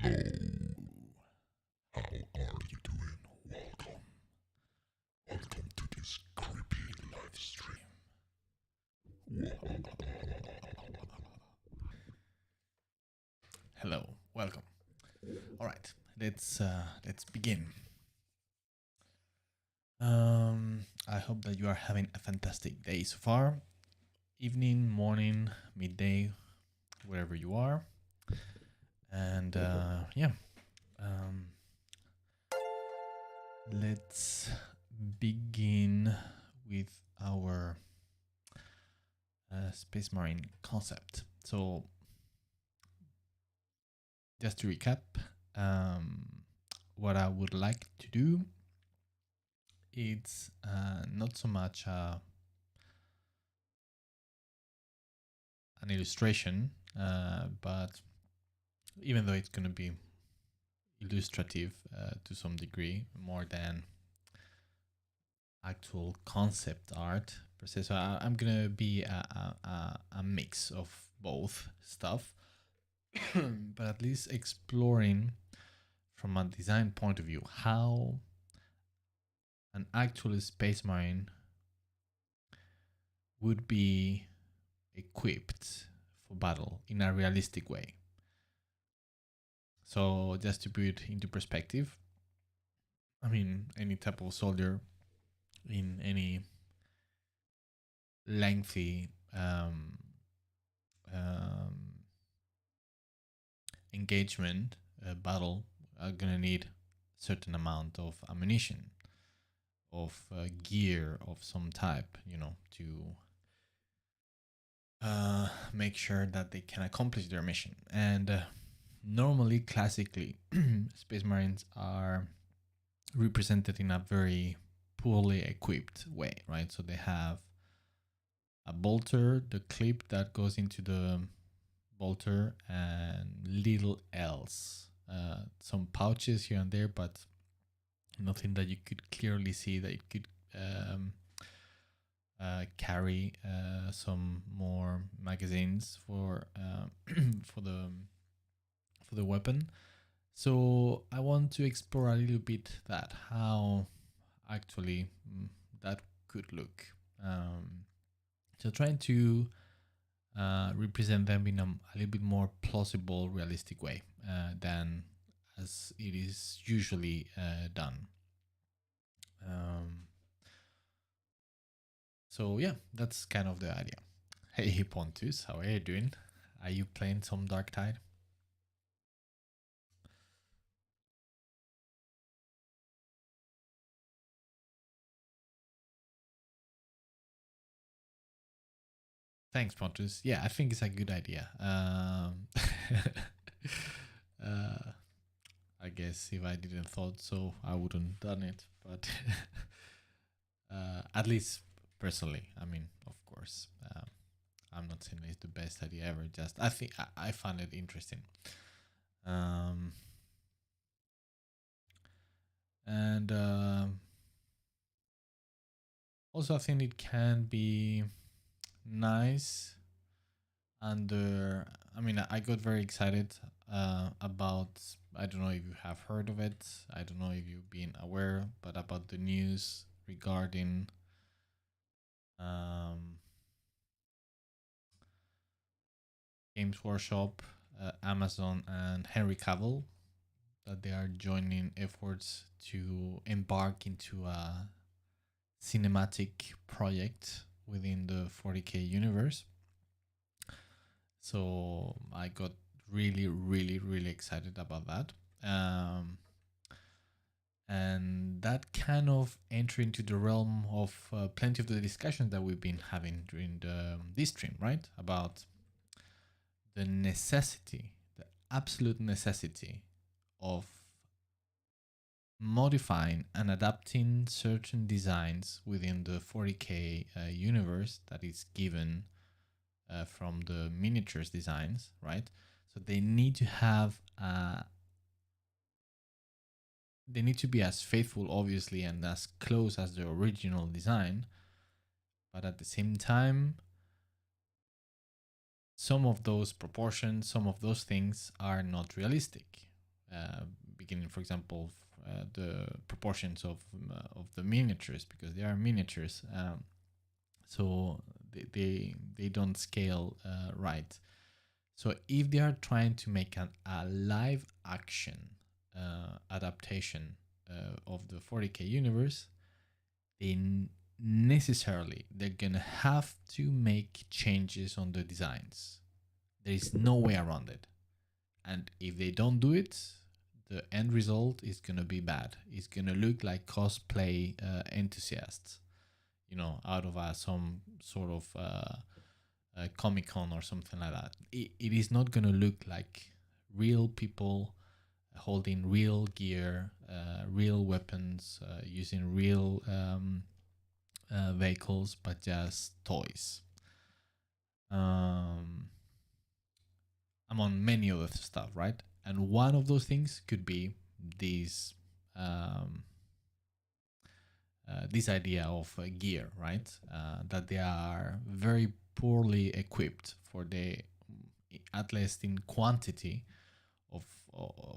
Hello. How are you doing? Welcome. Welcome to this creepy live stream. Hello, welcome. All right, let's begin. I hope that you are having a fantastic day so far. Evening, morning, midday, wherever you are. And let's begin with our Space Marine concept. So, just to recap, what I would like to do, it's not so much an illustration, but even though it's going to be illustrative to some degree, more than actual concept art per se. So I'm going to be a mix of both stuff, but at least exploring from a design point of view how an actual space marine would be equipped for battle in a realistic way. So just to put it into perspective, I mean, any type of soldier in any lengthy engagement battle are gonna need a certain amount of ammunition, of gear of some type, you know, to make sure that they can accomplish their mission. And normally, classically, Space Marines are represented in a very poorly equipped way, right? So they have a bolter, the clip that goes into the bolter, and little else. Some pouches here and there, but nothing that you could clearly see that it could carry some more magazines for for the weapon. So I want to explore a little bit that how actually that could look. So trying to represent them in a little bit more plausible, realistic way than as it is usually done. So yeah, that's kind of the idea. Hey Pontus, how are you doing? Are you playing some Darktide? Thanks, Pontus. Yeah, I think it's a good idea. I guess if I didn't thought so, I wouldn't done it. But at least personally, I mean, of course, I'm not saying it's the best idea ever. Just I think I find it interesting. And also, I think it can be nice. And I mean, I got very excited about. I don't know if you have heard of it. I don't know if you've been aware, but about the news regarding Games Workshop, Amazon, and Henry Cavill, that they are joining efforts to embark into a cinematic project within the 40k universe. So I got really excited about that. And that kind of enter into the realm of plenty of the discussions that we've been having during this stream, right? About the necessity, the absolute necessity of modifying and adapting certain designs within the 40k universe that is given from the miniatures designs, right? So they need to have they need to be as faithful, obviously, and as close as the original design, but at the same time, some of those proportions, some of those things are not realistic, beginning, for example, the proportions of the miniatures, because they are miniatures, so they don't scale right. So if they are trying to make a live action adaptation of the 40k universe, they're gonna have to make changes on the designs. There is no way around it. And if they don't do it, the end result is gonna be bad. It's gonna look like cosplay enthusiasts, out of some sort of Comic-Con or something like that. It is not gonna look like real people holding real gear, real weapons, using real vehicles, but just toys. Among many other stuff, right? And one of those things could be this this idea of gear, right? That they are very poorly equipped for at least in quantity of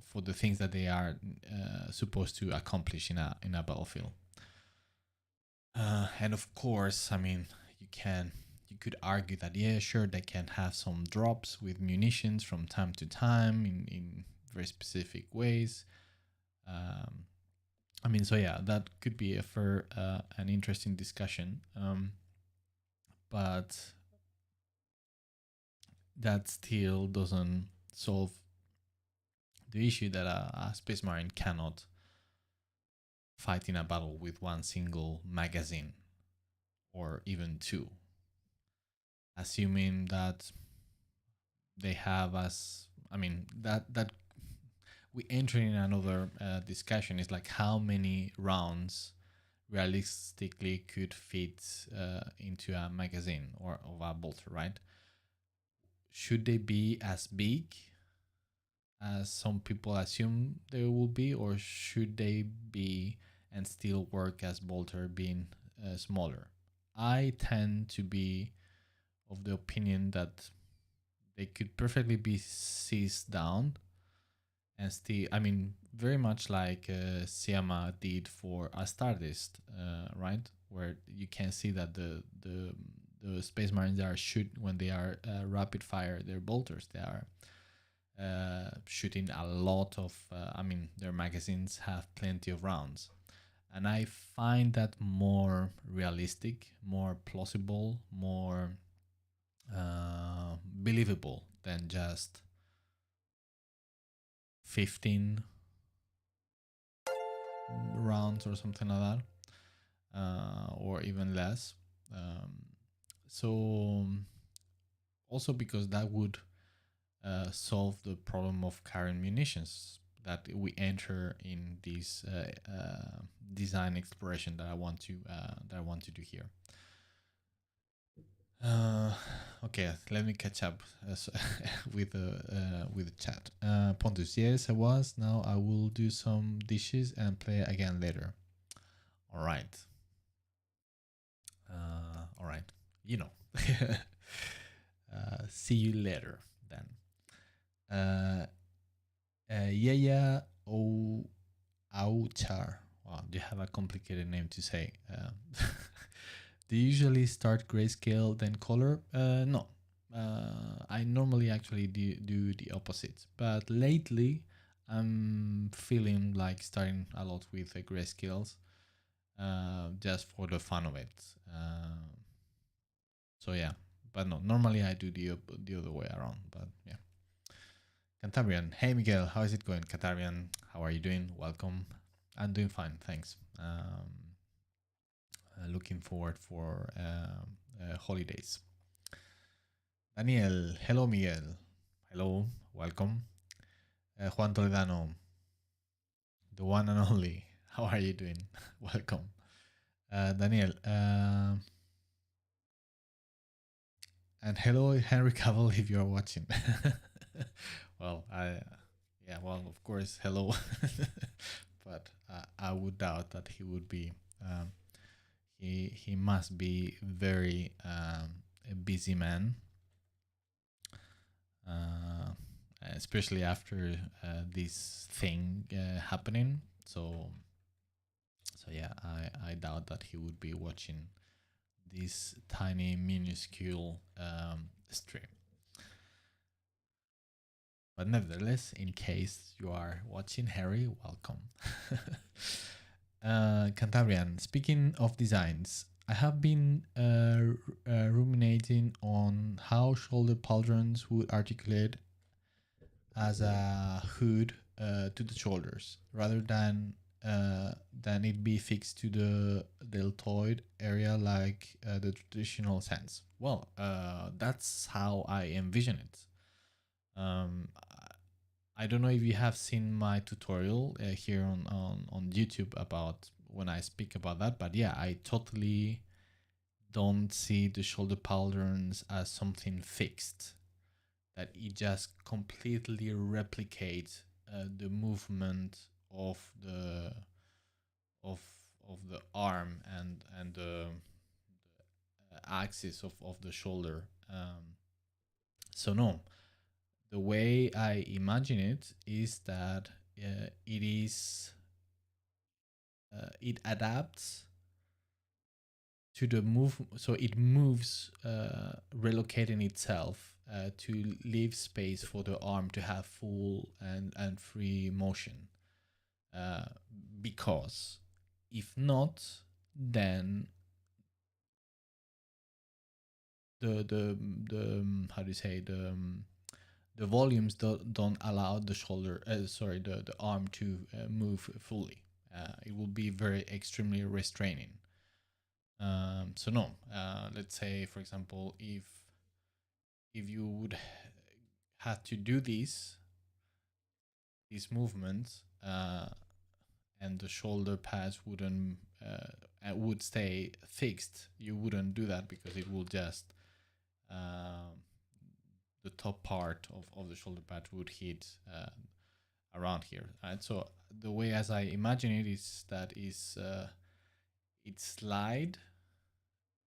for the things that they are supposed to accomplish in a battlefield. And of course, I mean, you could argue that, yeah, sure, they can have some drops with munitions from time to time in very specific ways. I mean, so yeah, that could be an interesting discussion. But that still doesn't solve the issue that a Space Marine cannot fight in a battle with one single magazine or even two. Assuming that they have that we enter in another discussion is like how many rounds realistically could fit into a magazine or of a bolter, right? Should they be as big as some people assume they will be, or should they be and still work as bolter being smaller? I tend to be of the opinion that they could perfectly be seized down and still, I mean, very much like Siama did for Astartes, right? Where you can see that the Space Marines are when they are rapid fire their bolters, they are shooting a lot of, their magazines have plenty of rounds. And I find that more realistic, more plausible, more believable than just 15 rounds or something like that, or even less. So also because that would solve the problem of carrying munitions that we enter in this design exploration that I want to do here. Okay, let me catch up with the chat. Pontus, yes, I was. Now I will do some dishes and play again later. All right. All right. See you later then. Yeah. Auchar. Wow, you have a complicated name to say. Do you usually start grayscale then color? No. I normally actually do the opposite, but lately I'm feeling like starting a lot with the grayscales, just for the fun of it. So yeah, but no, normally I do the other way around. But yeah. Cantabrian, hey Miguel, how is it going? Cantabrian, how are you doing? Welcome. I'm doing fine, thanks. Looking forward for holidays. Daniel, hello Miguel, hello, welcome. Juan Toledano, the one and only, how are you doing? Welcome. Daniel, and hello Henry Cavill if you're watching. Well, of course, hello. But I would doubt that he would be. He must be very a busy man. especially after this thing happening. So yeah, I doubt that he would be watching this tiny minuscule stream. But nevertheless, in case you are watching, Harry, welcome. Cantabrian, speaking of designs, I have been ruminating on how shoulder pauldrons would articulate as a hood to the shoulders, rather than it be fixed to the deltoid area like the traditional sense. Well, that's how I envision it. Um, I don't know if you have seen my tutorial here on YouTube about when I speak about that, but yeah, I totally don't see the shoulder pauldrons as something fixed, that it just completely replicates the movement of the of the arm and the axis of the shoulder. So no, the way I imagine it is that it adapts to the move, so it moves, relocating itself to leave space for the arm to have full and free motion. Because if not, then the how do you say, the volumes don't allow the shoulder, the arm to move fully. It will be very extremely restraining. So no, let's say, for example, if you would have to do these movements, and the shoulder pads would stay fixed, you wouldn't do that, because it will just the top part of the shoulder pad would hit around here, right? So the way as I imagine it is that it slide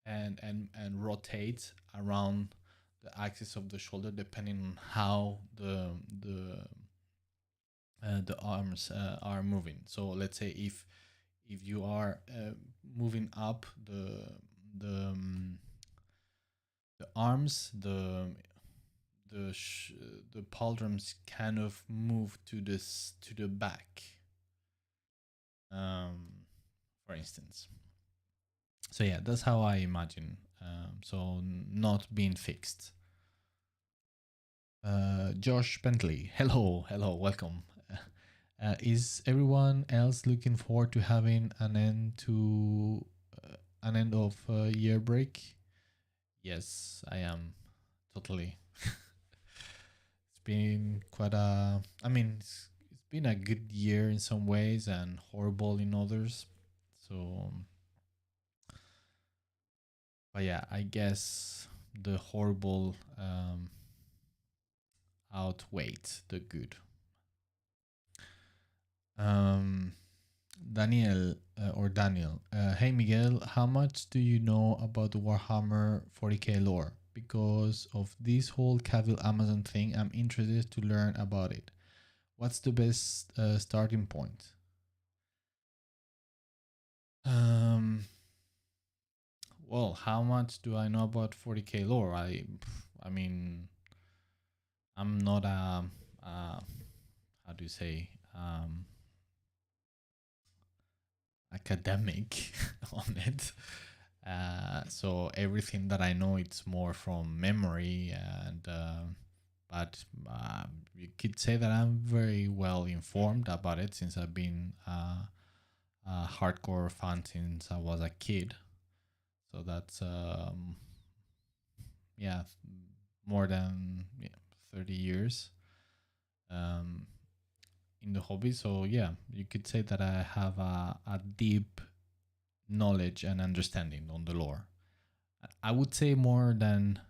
and rotate around the axis of the shoulder, depending on how the arms are moving. So let's say if you are moving up the arms, the pauldrons kind of move to the back, for instance. So yeah, that's how I imagine. So not being fixed. Josh Bentley, hello, welcome. Is everyone else looking forward to having an end of year break? Yes, I am, totally. It's been quite it's been a good year in some ways and horrible in others. So, but yeah, I guess the horrible outweighed the good. Daniel, hey Miguel, how much do you know about the Warhammer 40k lore? Because of this whole Cavill Amazon thing, I'm interested to learn about it. What's the best starting point? Well, how much do I know about 40k lore? I mean, I'm not a how do you say, academic on it. So everything that I know, it's more from memory, and but you could say that I'm very well informed about it, since I've been a hardcore fan since I was a kid. So that's more than 30 years in the hobby. So yeah, you could say that I have a deep knowledge and understanding on the lore. I would say more than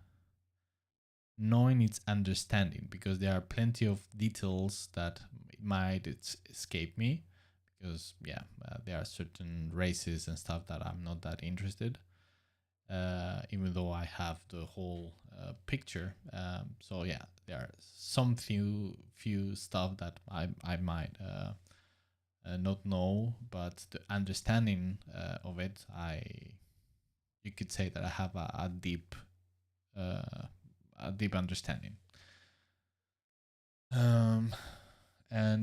knowing, it's understanding, because there are plenty of details that might escape me, because there are certain races and stuff that I'm not that interested. even though I have the whole picture. So yeah, there are some few stuff that I might not know, but the understanding of it, you could say that I have a deep understanding. And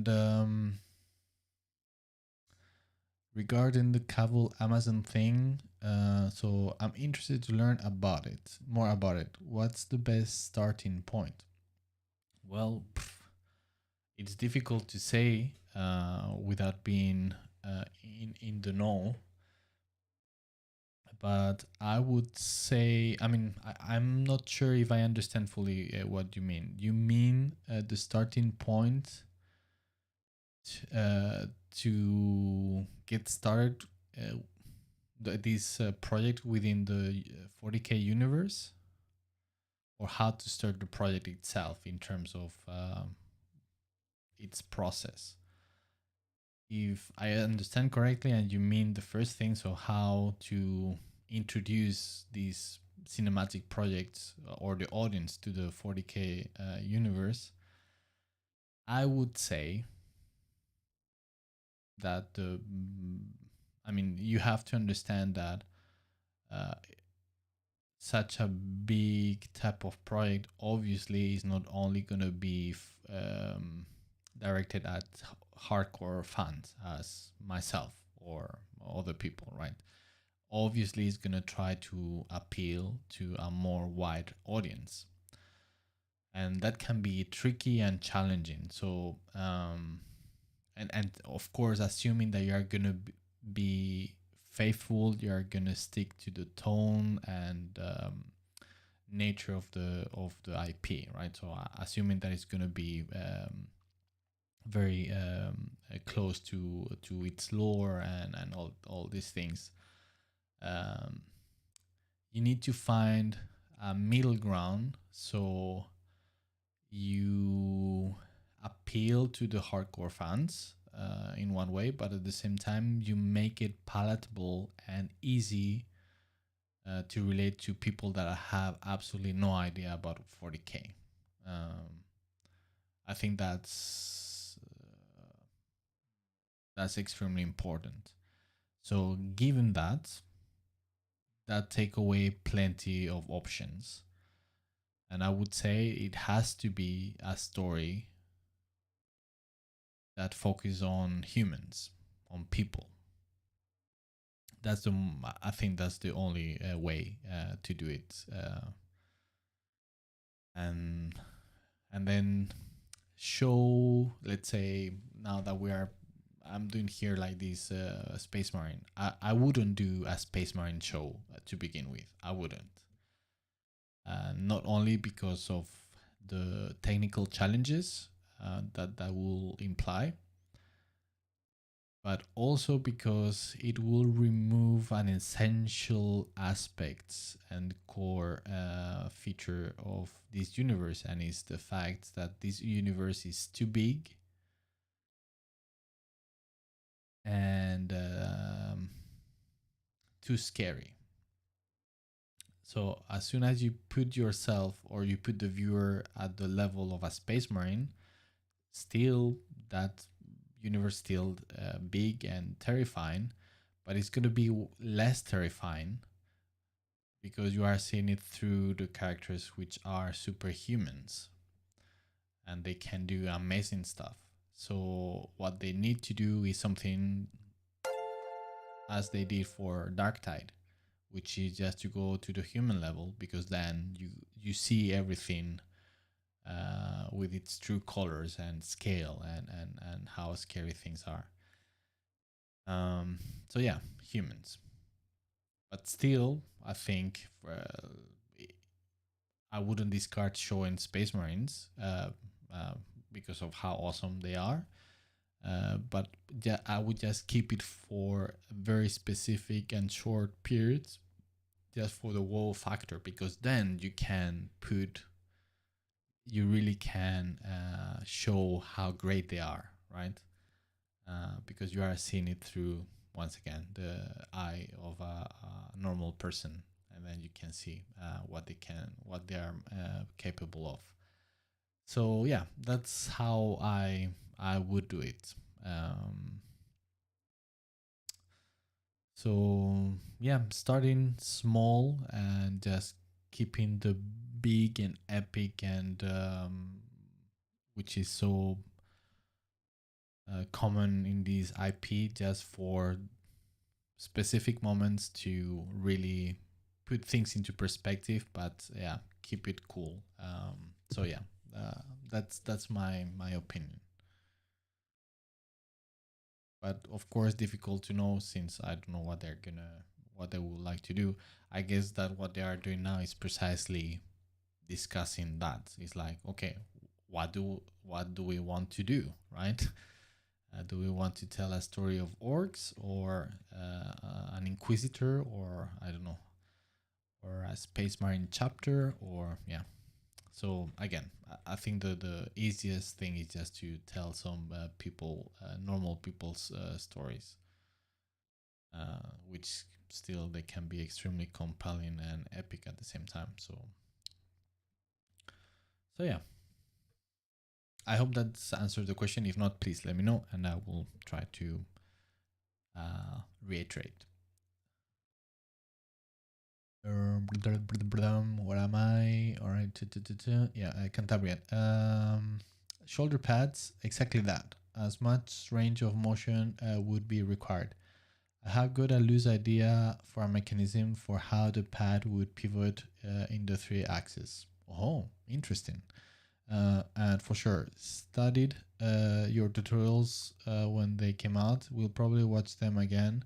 regarding the Kabul Amazon thing, so I'm interested to learn more about it. What's the best starting point? Well, it's difficult to say without being in the know. But I would say, I mean, I'm not sure if I understand fully what you mean. You mean the starting point to get started this project within the 40k universe, or how to start the project itself in terms of its process? If I understand correctly, and you mean the first thing, so how to introduce these cinematic projects or the audience to the 40k universe, I would say that you have to understand that such a big type of project obviously is not only going to be directed at hardcore fans as myself or other people, right? Obviously it's going to try to appeal to a more wide audience, and that can be tricky and challenging. So and of course, assuming that you are going to be faithful, you are going to stick to the tone and nature of the IP, right? So assuming that it's going to be very close to its lore and all these things, you need to find a middle ground, so you appeal to the hardcore fans in one way, but at the same time you make it palatable and easy to relate to people that have absolutely no idea about 40k. I think that's extremely important. So given that take away plenty of options, and I would say it has to be a story that focuses on humans, on people. I think that's the only way to do it, and then show. Let's say now that I'm doing here like this Space Marine. I wouldn't do a Space Marine show to begin with. I wouldn't. Not only because of the technical challenges that will imply, but also because it will remove an essential aspect and core feature of this universe, and is the fact that this universe is too big and too scary. So as soon as you put yourself, or you put the viewer at the level of a Space Marine, still that universe still big and terrifying, but it's going to be less terrifying because you are seeing it through the characters, which are superhumans, and they can do amazing stuff. So what they need to do is something as they did for Darktide, which is just to go to the human level, because then you see everything with its true colors and scale and how scary things are. So yeah, humans. But still, I think I wouldn't discard showing Space Marines because of how awesome they are. But yeah, I would just keep it for very specific and short periods, just for the wow factor, because then you really can show how great they are, right? Because you are seeing it through, once again, the eye of a normal person and then you can see what they are capable of. So yeah, that's how I would do it. So yeah, starting small and just keeping the big and epic and which is so common in these IP, just for specific moments to really put things into perspective, but yeah, keep it cool. So yeah, that's my opinion. But of course, difficult to know since I don't know what they would like to do. I guess that what they are doing now is precisely discussing that. It's like, okay, what do we want to do, right? Do we want to tell a story of orcs, or an inquisitor, or I don't know, or a space marine chapter, or yeah. So again, I think the easiest thing is just to tell some normal people's stories, which still they can be extremely compelling and epic at the same time. So yeah, I hope that's answered the question. If not, please let me know, and I will try to reiterate. What am I? All right. Yeah, Cantabrian. Shoulder pads, exactly that. As much range of motion would be required. I have got a loose idea for a mechanism for how the pad would pivot in the 3 axes. Oh, interesting. And for sure, studied your tutorials when they came out. We'll probably watch them again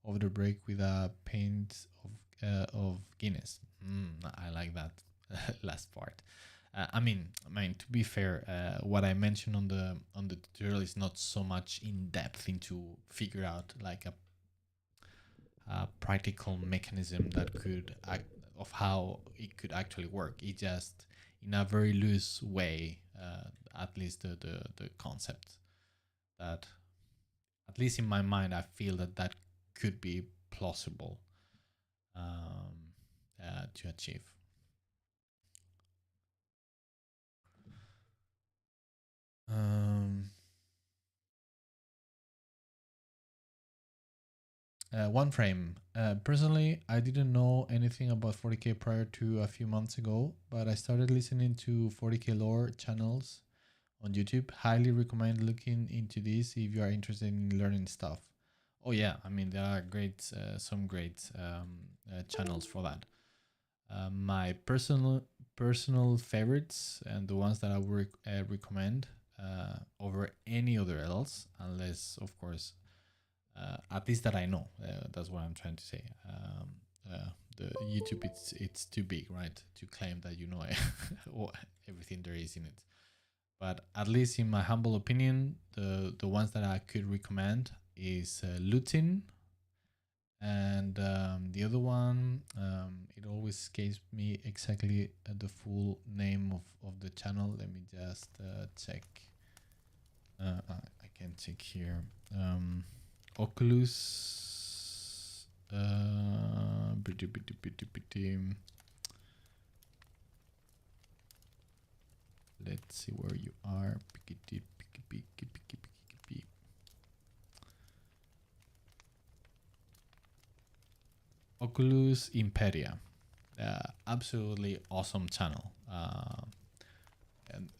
over the break with a pint of Guinness. I like that last part. I mean, to be fair, what I mentioned on the tutorial is not so much in depth into figure out like a practical mechanism that could of how it could actually work. It just in a very loose way, at least the concept that, at least in my mind, I feel that could be plausible to achieve. One frame. Personally, I didn't know anything about 40k prior to a few months ago, but I started listening to 40k lore channels on YouTube. Highly recommend looking into this if you are interested in learning stuff. Oh yeah, I mean there are some great channels for that. My personal favorites and the ones that I would recommend over any other else, unless of course, at least that I know. That's what I'm trying to say. The YouTube, it's too big, right, to claim that you know everything there is in it. But at least in my humble opinion, the ones that I could recommend is Lutin, and the other one, it always escapes me exactly the full name of the channel. Let me just check. I can check here. Oculus. Let's see where you are. Oculus Imperia. Absolutely awesome channel.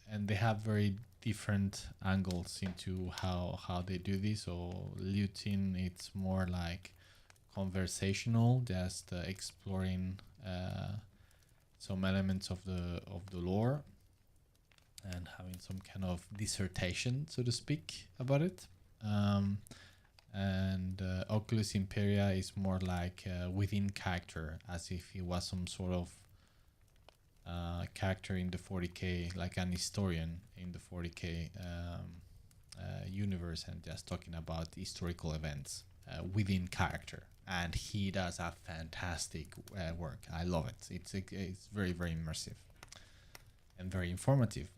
And they have very different angles into how they do this. So Lutin, it's more like conversational, just exploring some elements of the lore and having some kind of dissertation, so to speak, about it. And Oculus Imperia is more like within character, as if he was some sort of character in the 40k, like an historian in the 40k universe, and just talking about historical events within character. And he does a fantastic work. I love it. It's very, very immersive and very informative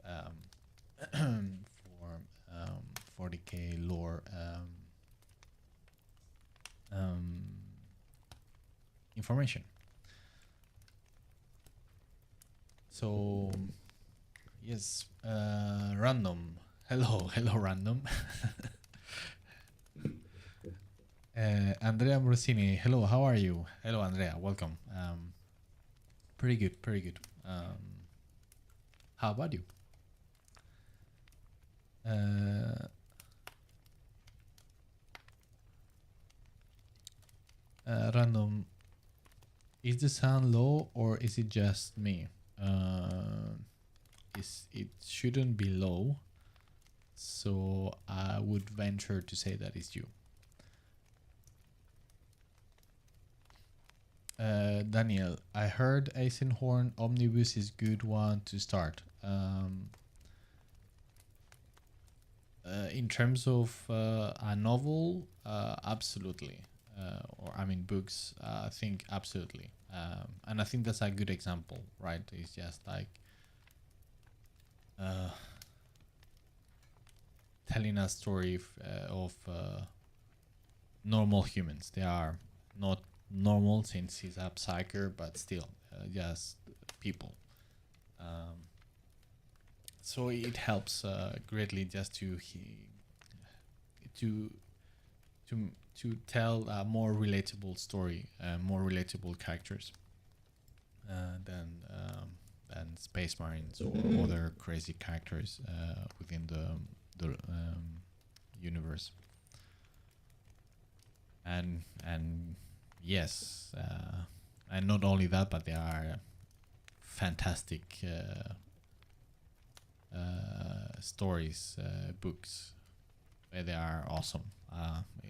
for 40k lore information. So yes, random. Hello, hello, random. Andrea Morosini, hello, how are you? Hello, Andrea, welcome. Pretty good, pretty good. How about you? Random, is the sound low or is it just me? It shouldn't be low, so I would venture to say that it's you. Daniel, I heard Eisenhorn Omnibus is good one to start. In terms of a novel, absolutely. Or I mean books, I think absolutely. And I think that's a good example, right? It's just like telling a story of normal humans. They are not normal since he's a psyker, but still just people. So it helps greatly just to tell a more relatable story, more relatable characters than Space Marines or other crazy characters within the universe. And yes, and not only that, but they are fantastic stories, books. They are awesome.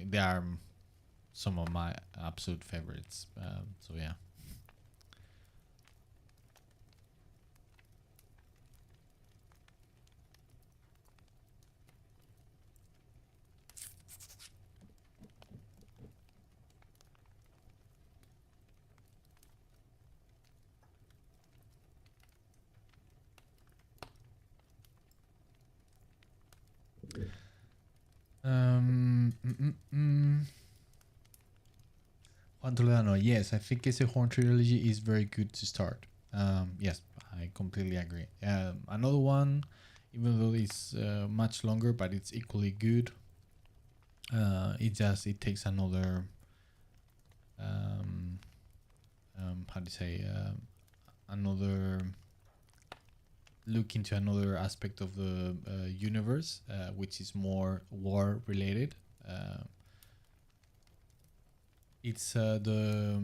They are some of my absolute favorites. So yeah. Juan Toledano, yes, I think it's a Horn trilogy is very good to start. Yes, I completely agree. Another one, even though it's much longer, but it's equally good. It takes another how do you say another look into another aspect of the universe, which is more war related. It's the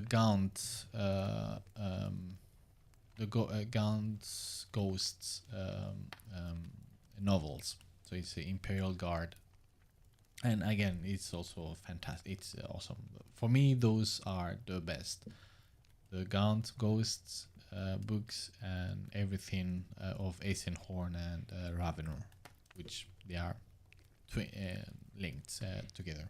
Gaunt Gaunt's Ghosts novels. So it's the Imperial Guard, and again, it's also fantastic. It's awesome. For me, those are the best. The Gaunt Ghosts books and everything of Eisenhorn and Ravenor, which they are linked together.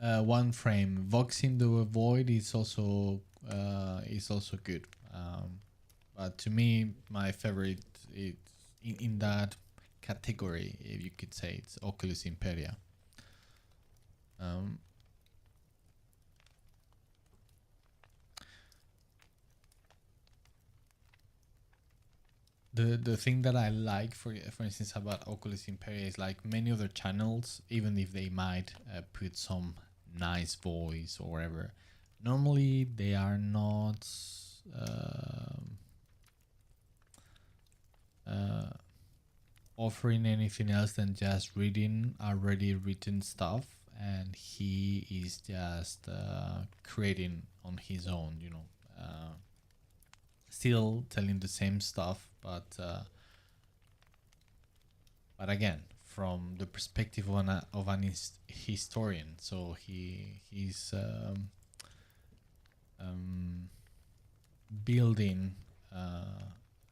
One frame, Vox in the Void is also good. But to me, my favorite is in that category, if you could say, it's Oculus Imperia. The thing that I like, for instance, about Oculus Imperia is like many other channels, even if they might put some nice voice or whatever, normally they are not offering anything else than just reading already written stuff, and he is just creating on his own, still telling the same stuff, but again, from the perspective of an historian. So he's building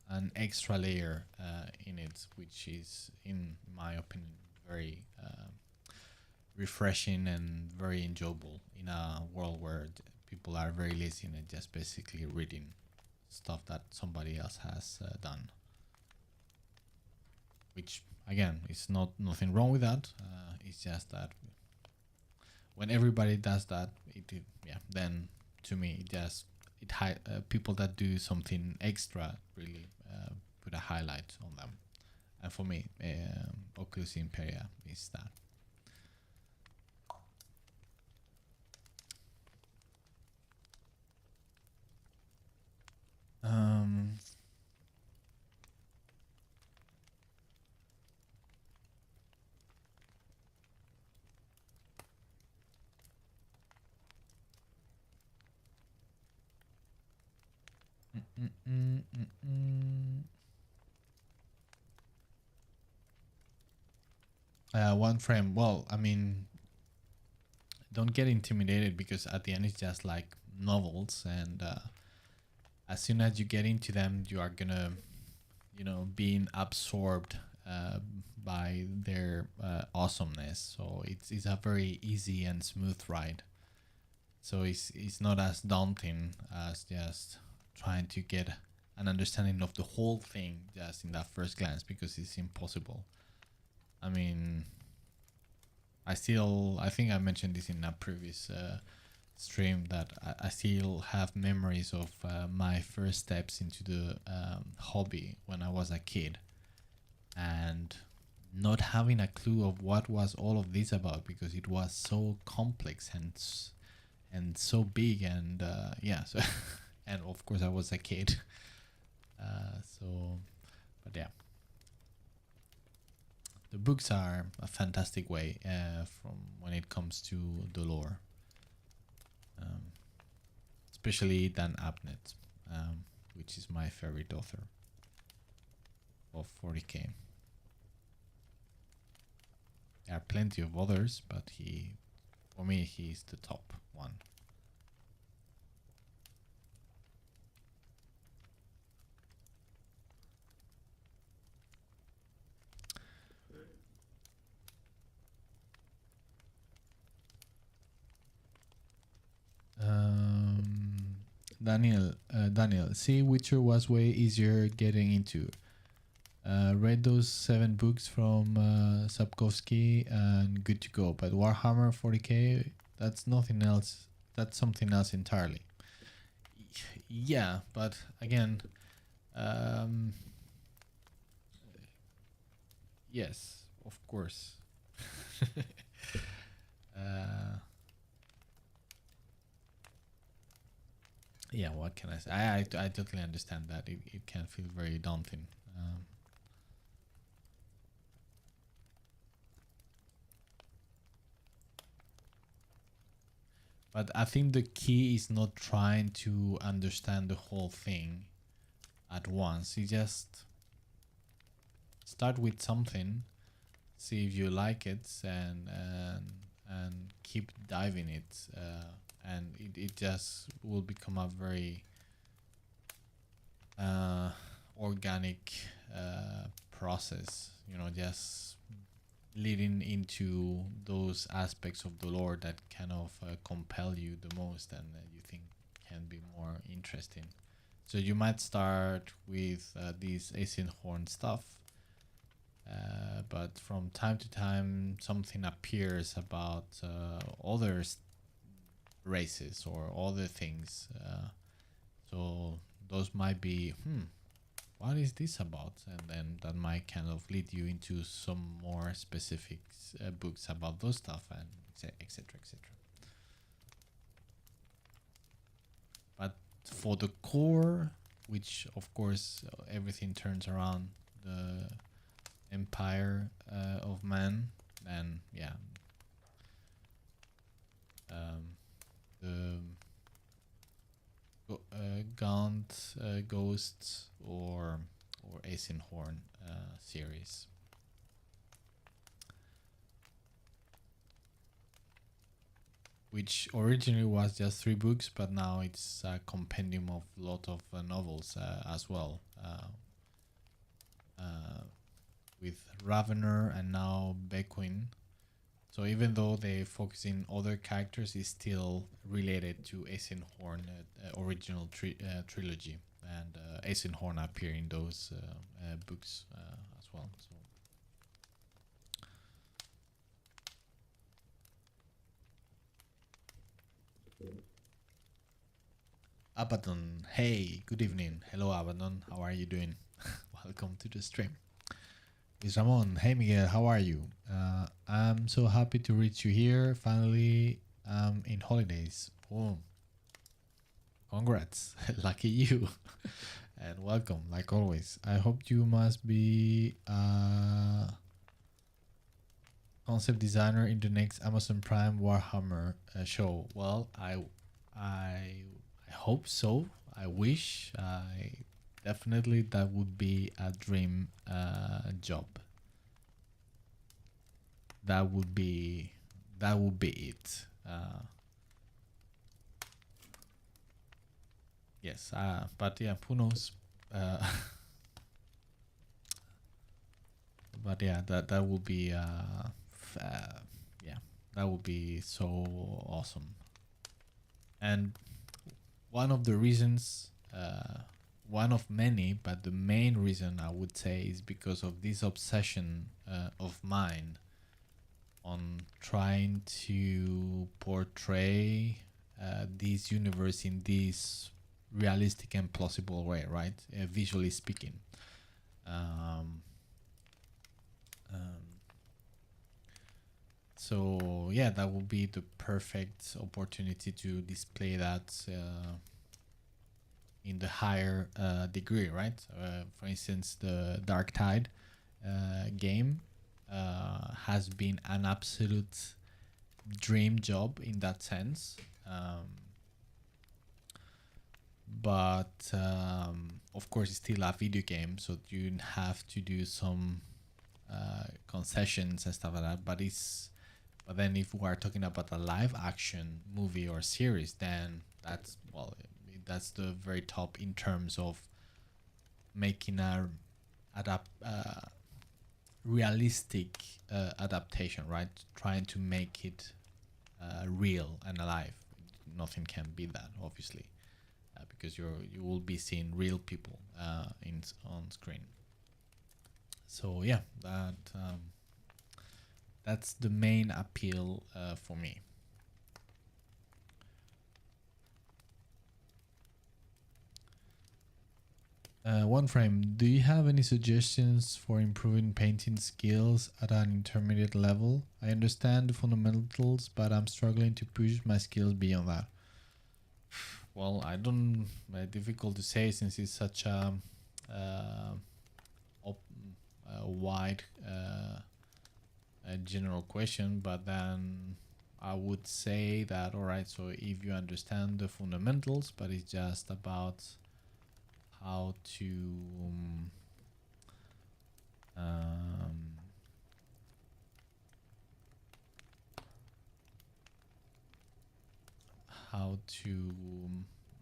an extra layer in it, which is, in my opinion, very refreshing and very enjoyable in a world where people are very lazy and just basically reading. stuff that somebody else has done. Which again, is nothing wrong with that. It's just that when everybody does that, then to me people that do something extra really put a highlight on them. And for me, Oculus Imperia is that. One frame. Well, I mean, don't get intimidated, because at the end it's just like novels, and as soon as you get into them, you are gonna, being absorbed by their awesomeness. So it's a very easy and smooth ride. So it's not as daunting as just trying to get an understanding of the whole thing just in that first glance, because it's impossible. I mean, I think I mentioned this in a previous stream, that I still have memories of my first steps into the hobby when I was a kid, and not having a clue of what was all of this about, because it was so complex and so big, and so and of course I was a kid, but yeah. The books are a fantastic way from when it comes to the lore, especially Dan Abnett, which is my favorite author of 40k. There are plenty of others, but for me, he's the top one. Daniel, see, Witcher was way easier getting into. Read those 7 books from Sapkowski and good to go. But Warhammer 40k, that's nothing else. That's something else entirely. Yeah, but again, yes, of course. Yeah, what can I say? I totally understand that. It can feel very daunting. But I think the key is not trying to understand the whole thing at once. You just start with something, see if you like it, and keep diving it, and it just will become a very organic process. Just leading into those aspects of the lore that kind of compel you the most, and you think can be more interesting. So you might start with this Eisenhorn stuff, but from time to time something appears about other races or other things. So those might be, what is this about? And then that might kind of lead you into some more specific books about those stuff, and etc. But for the core, which of course everything turns around the empire of man, then yeah, the Gaunt, Ghosts, or Eisenhorn series. Which originally was just 3 books, but now it's a compendium of a lot of novels as well. With Ravener and now Bequin. So even though they focus in other characters, it's still related to Eisenhorn original trilogy. and Eisenhorn appear in those books as well. So Abaddon, hey, good evening. Hello Abaddon, how are you doing? Welcome to the stream. It's Ramon. Hey Miguel, how are you? I'm so happy to reach you here. Finally, in holidays. Oh, congrats, lucky you, and welcome, like always. I hope you must be a concept designer in the next Amazon Prime Warhammer show. Well, I hope so. I wish. I definitely that would be a dream job. That would be it. Yes, but yeah, who knows? But yeah, that would be yeah, that would be so awesome. And one of the reasons, one of many, but the main reason I would say is because of this obsession of mine on trying to portray this universe in this realistic and plausible way, right? Visually speaking. So yeah, that would be the perfect opportunity to display that in the higher degree, right? For instance, the Darktide game has been an absolute dream job in that sense. But of course, it's still a video game, so you have to do some concessions and stuff like that. But then if we are talking about a live action movie or series, then that's the very top in terms of making a realistic adaptation, right? Trying to make it real and alive. Nothing can beat that, obviously, because you will be seeing real people on screen. So yeah, that's the main appeal for me. One frame, do you have any suggestions for improving painting skills at an intermediate level? I understand the fundamentals, but I'm struggling to push my skills beyond that. Well, I don't. Difficult to say since it's such a wide a general question, but then I would say that, all right, so if you understand the fundamentals, but it's just about how to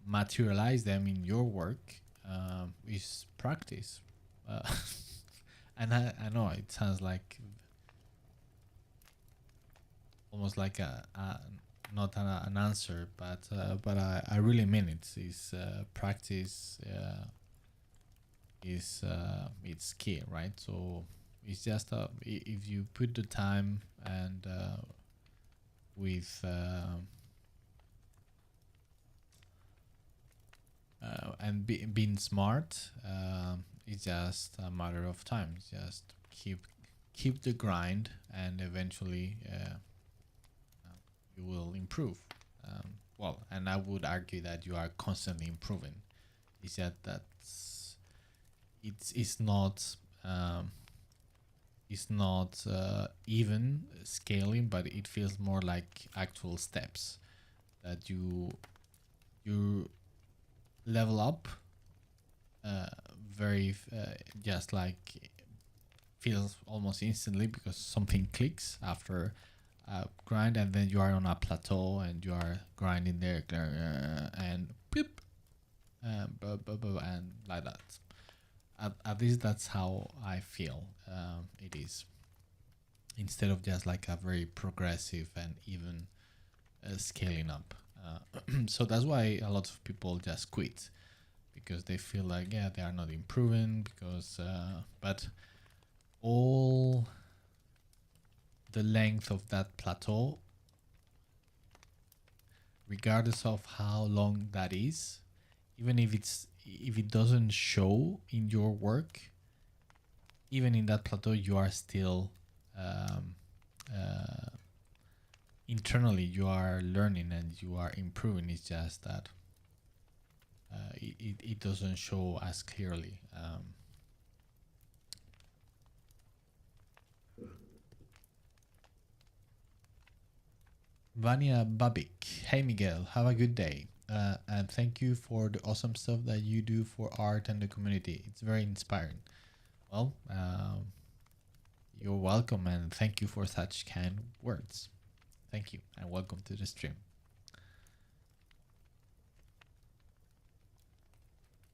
materialize them in your work is practice. And I know it sounds like almost like not an answer, but I really mean it. Is practice is it's key, right? So it's just if you put the time and with and being smart, it's just a matter of time. Just keep the grind, and eventually you will improve. Well, and I would argue that you are constantly improving. It's that it's not even scaling, but it feels more like actual steps that you level up very just like feels almost instantly because something clicks after grind, and then you are on a plateau and you are grinding there and beep, and like that. At least that's how I feel it is, instead of just like a very progressive and even scaling up. So that's why a lot of people just quit, because they feel like, yeah, they are not improving because but all the length of that plateau, regardless of how long that is, even if it doesn't show in your work, even in that plateau you are still internally you are learning and you are improving. It's just that it doesn't show as clearly. Vania Babik, hey Miguel, have a good day. And thank you for the awesome stuff that you do for art and the community. It's very inspiring. Well, you're welcome, and thank you for such kind words. Thank you, and welcome to the stream.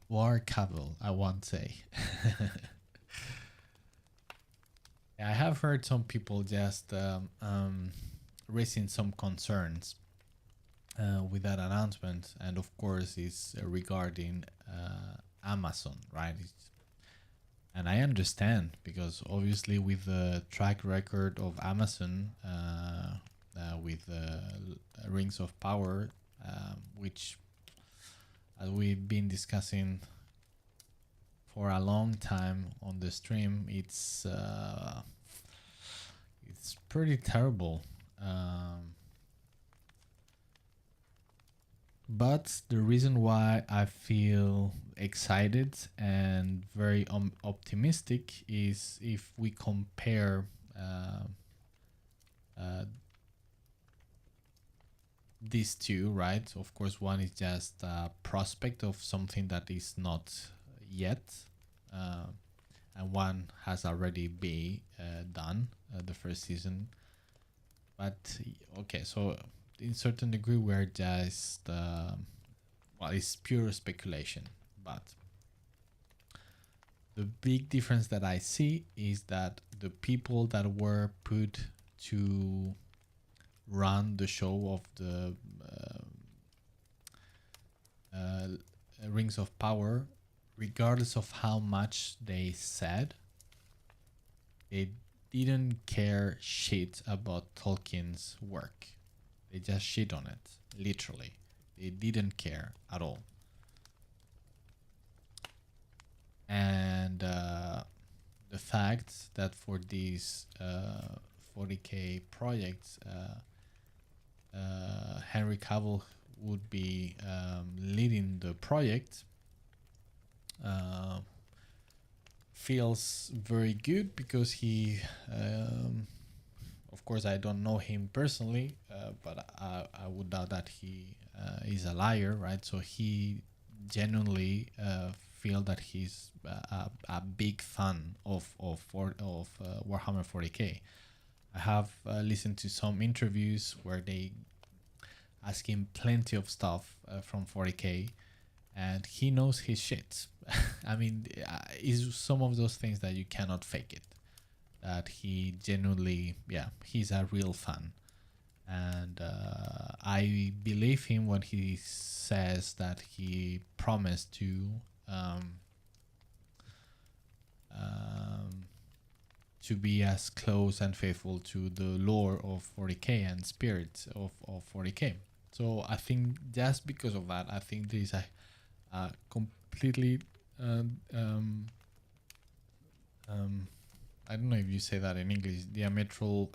War Cavill, I won't say. I have heard some people just raising some concerns with that announcement, and of course it's regarding Amazon, right? And I understand, because obviously with the track record of Amazon with Rings of Power, which as we've been discussing for a long time on the stream, it's pretty terrible. But the reason why I feel excited and very optimistic is if we compare these two, right? Of course, one is just a prospect of something that is not yet, and one has already been done, the first season. But okay, so in certain degree we're just well, it's pure speculation, but the big difference that I see is that the people that were put to run the show of the Rings of Power, regardless of how much they said, they didn't care shit about Tolkien's work. They just shit on it, literally. They didn't care at all. And the fact that for these 40k projects, Henry Cavill would be leading the project feels very good, because he of course I don't know him personally, but I would doubt that he is a liar, right? So he genuinely feel that he's a big fan of Warhammer 40k. I have listened to some interviews where they ask him plenty of stuff from 40k, and he knows his shit. I mean, it's some of those things that you cannot fake it. That he genuinely, yeah, he's a real fan. And I believe him when he says that he promised to be as close and faithful to the lore of 40k and spirit of 40k. So I think just because of that, I think there is a completely I don't know if you say that in English, diametral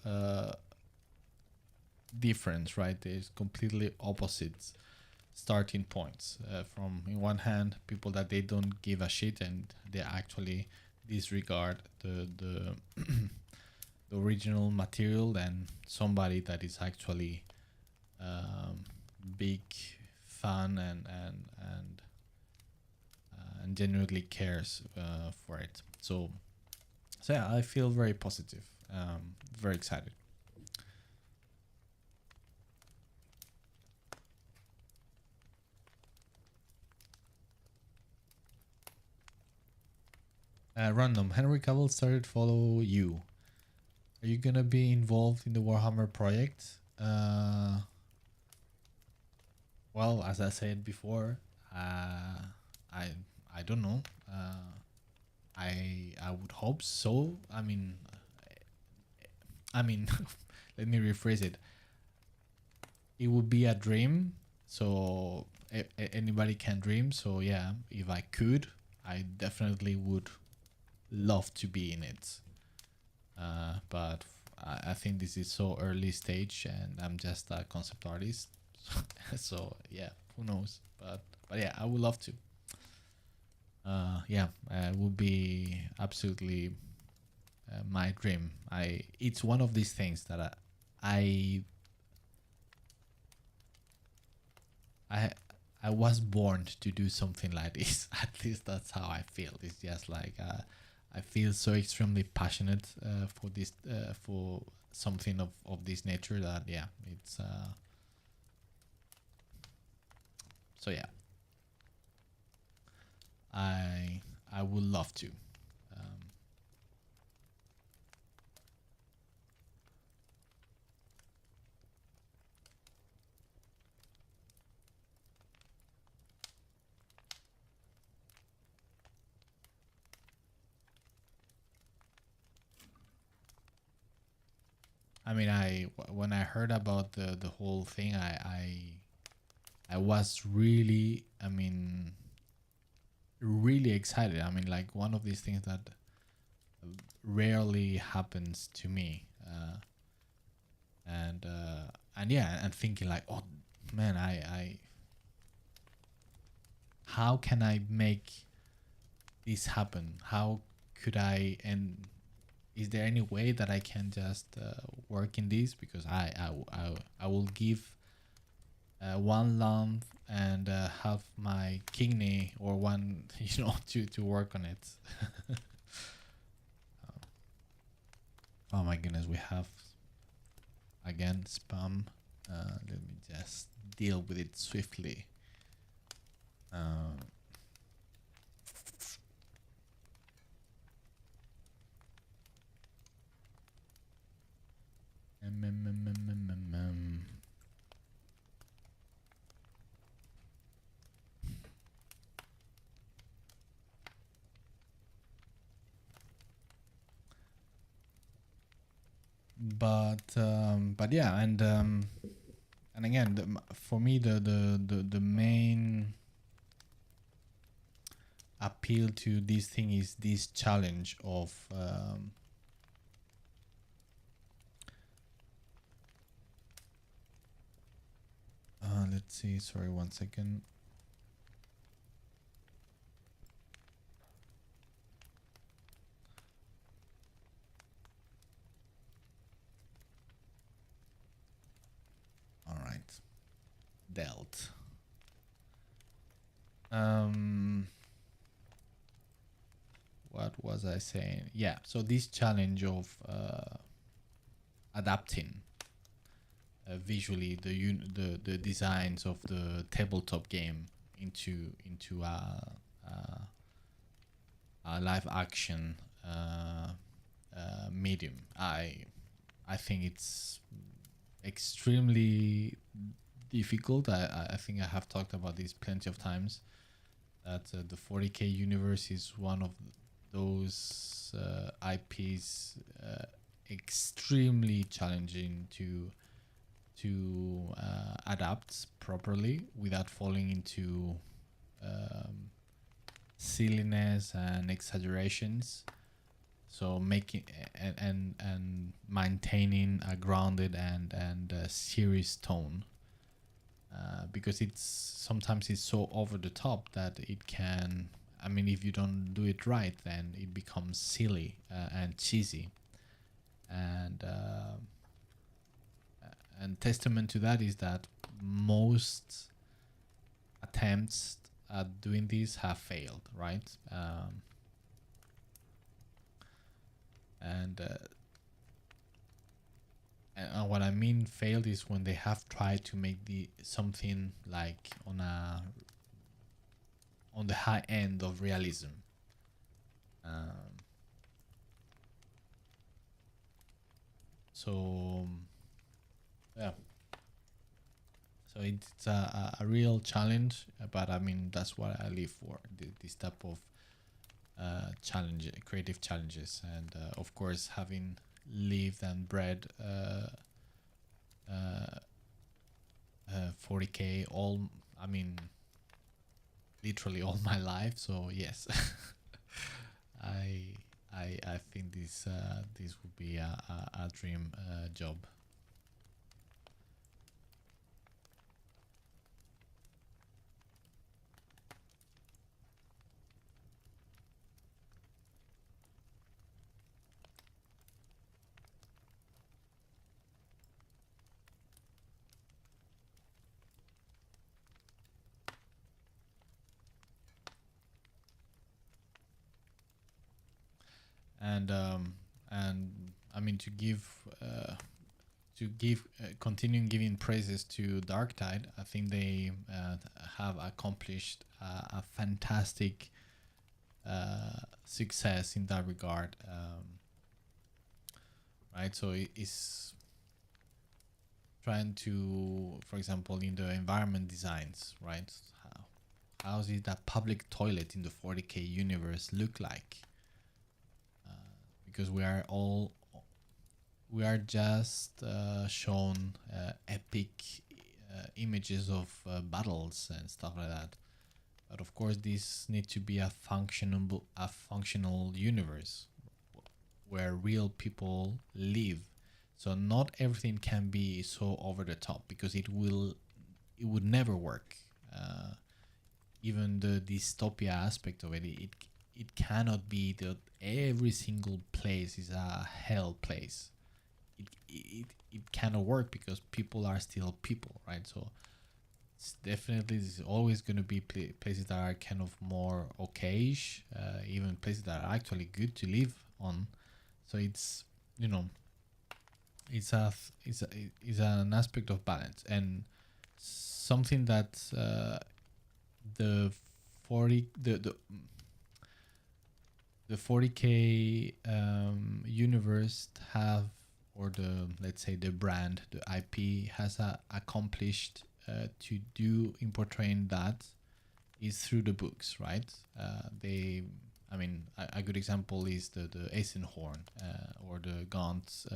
difference, right? There's completely opposite starting points. From in one hand, people that they don't give a shit and they actually disregard the the original material, and somebody that is actually big fan and genuinely cares for it. So yeah, I feel very positive, very excited. Random, Henry Cavill started follow you. Are you gonna be involved in the Warhammer project? Well, as I said before, I don't know. I would hope so. I mean, let me rephrase it. It would be a dream, so anybody can dream. So yeah, if I could, I definitely would love to be in it. But I think this is so early stage, and I'm just a concept artist. So yeah, who knows? But yeah, I would love to. Yeah, it would be absolutely my dream. It's one of these things that I I I was born to do something like this. At least that's how I feel. It's just like I feel so extremely passionate for this for something of this nature that yeah, it's so yeah. I would love to. Um, I mean, when I heard about the whole thing, I was really, I mean, really excited. I mean, like one of these things that rarely happens to me, and yeah, and thinking like, oh man, I how can I make this happen? How could I? And is there any way that I can just work in this? Because I will give one lung and have my kidney or one to work on it. Oh my goodness, we have again spam. Let me just deal with it swiftly. uh, but yeah, and again, for me, the main appeal to this thing is this challenge of let's see, sorry, 1 second. All right, dealt. What was I saying? Yeah, so this challenge of adapting visually the designs of the tabletop game into a live action medium. I think it's extremely difficult. I think I have talked about this plenty of times. That the 40k universe is one of those IPs extremely challenging to adapt properly without falling into um, silliness and exaggerations. So making and maintaining a grounded and serious tone, because it's sometimes it's so over the top that it can. I mean, if you don't do it right, then it becomes silly and cheesy, and testament to that is that most attempts at doing this have failed, right? And and what I mean failed is when they have tried to make the something like on the high end of realism. Um, so yeah, So it's a real challenge, but I mean that's what I live for. This type of creative challenges, and of course having lived and bred 40k I mean literally all my life. So yes, I think this would be a dream job. And I mean to give continuing giving praises to Darktide. I think they have accomplished a fantastic success in that regard, right? So it's trying to, for example, in the environment designs, right? How does that public toilet in the 40k universe look like? Because we are just shown epic images of battles and stuff like that. But of course, this needs to be a functional universe where real people live. So not everything can be so over the top, because it would never work. Even the dystopia aspect of it cannot be that every single place is a hell place. It cannot work, because people are still people, right? So it's definitely, there's always going to be places that are kind of more okayish, even places that are actually good to live on. So it's, you know, it's an aspect of balance, and something that the 40k universe have, or let's say the brand, the IP has accomplished to do in portraying that is through the books, right? I mean, a good example is the Eisenhorn or the Gaunt's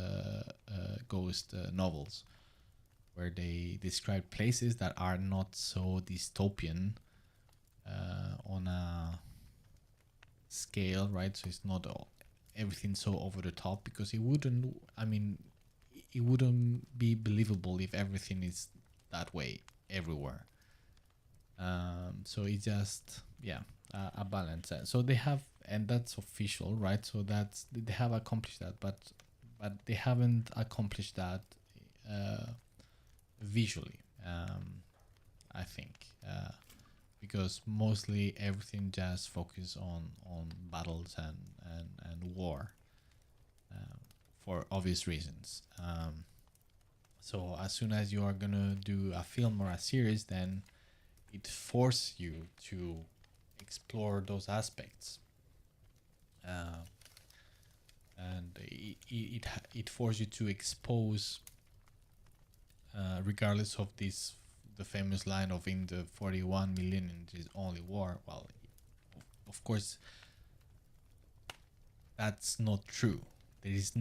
Ghost novels, where they describe places that are not so dystopian on a scale, right? So it's not everything so over the top, because it wouldn't be believable if everything is that way everywhere. So it's just, yeah, a balance. So they have, and that's official, right? So that's, they have accomplished that, but they haven't accomplished that visually, I think, because mostly everything just focus on battles and war, for obvious reasons. So as soon as you are gonna do a film or a series, then it forces you to explore those aspects, and it forces you to expose, regardless of this, the famous line of "in the 41 millennium is only war." Well, of course, that's not true. There is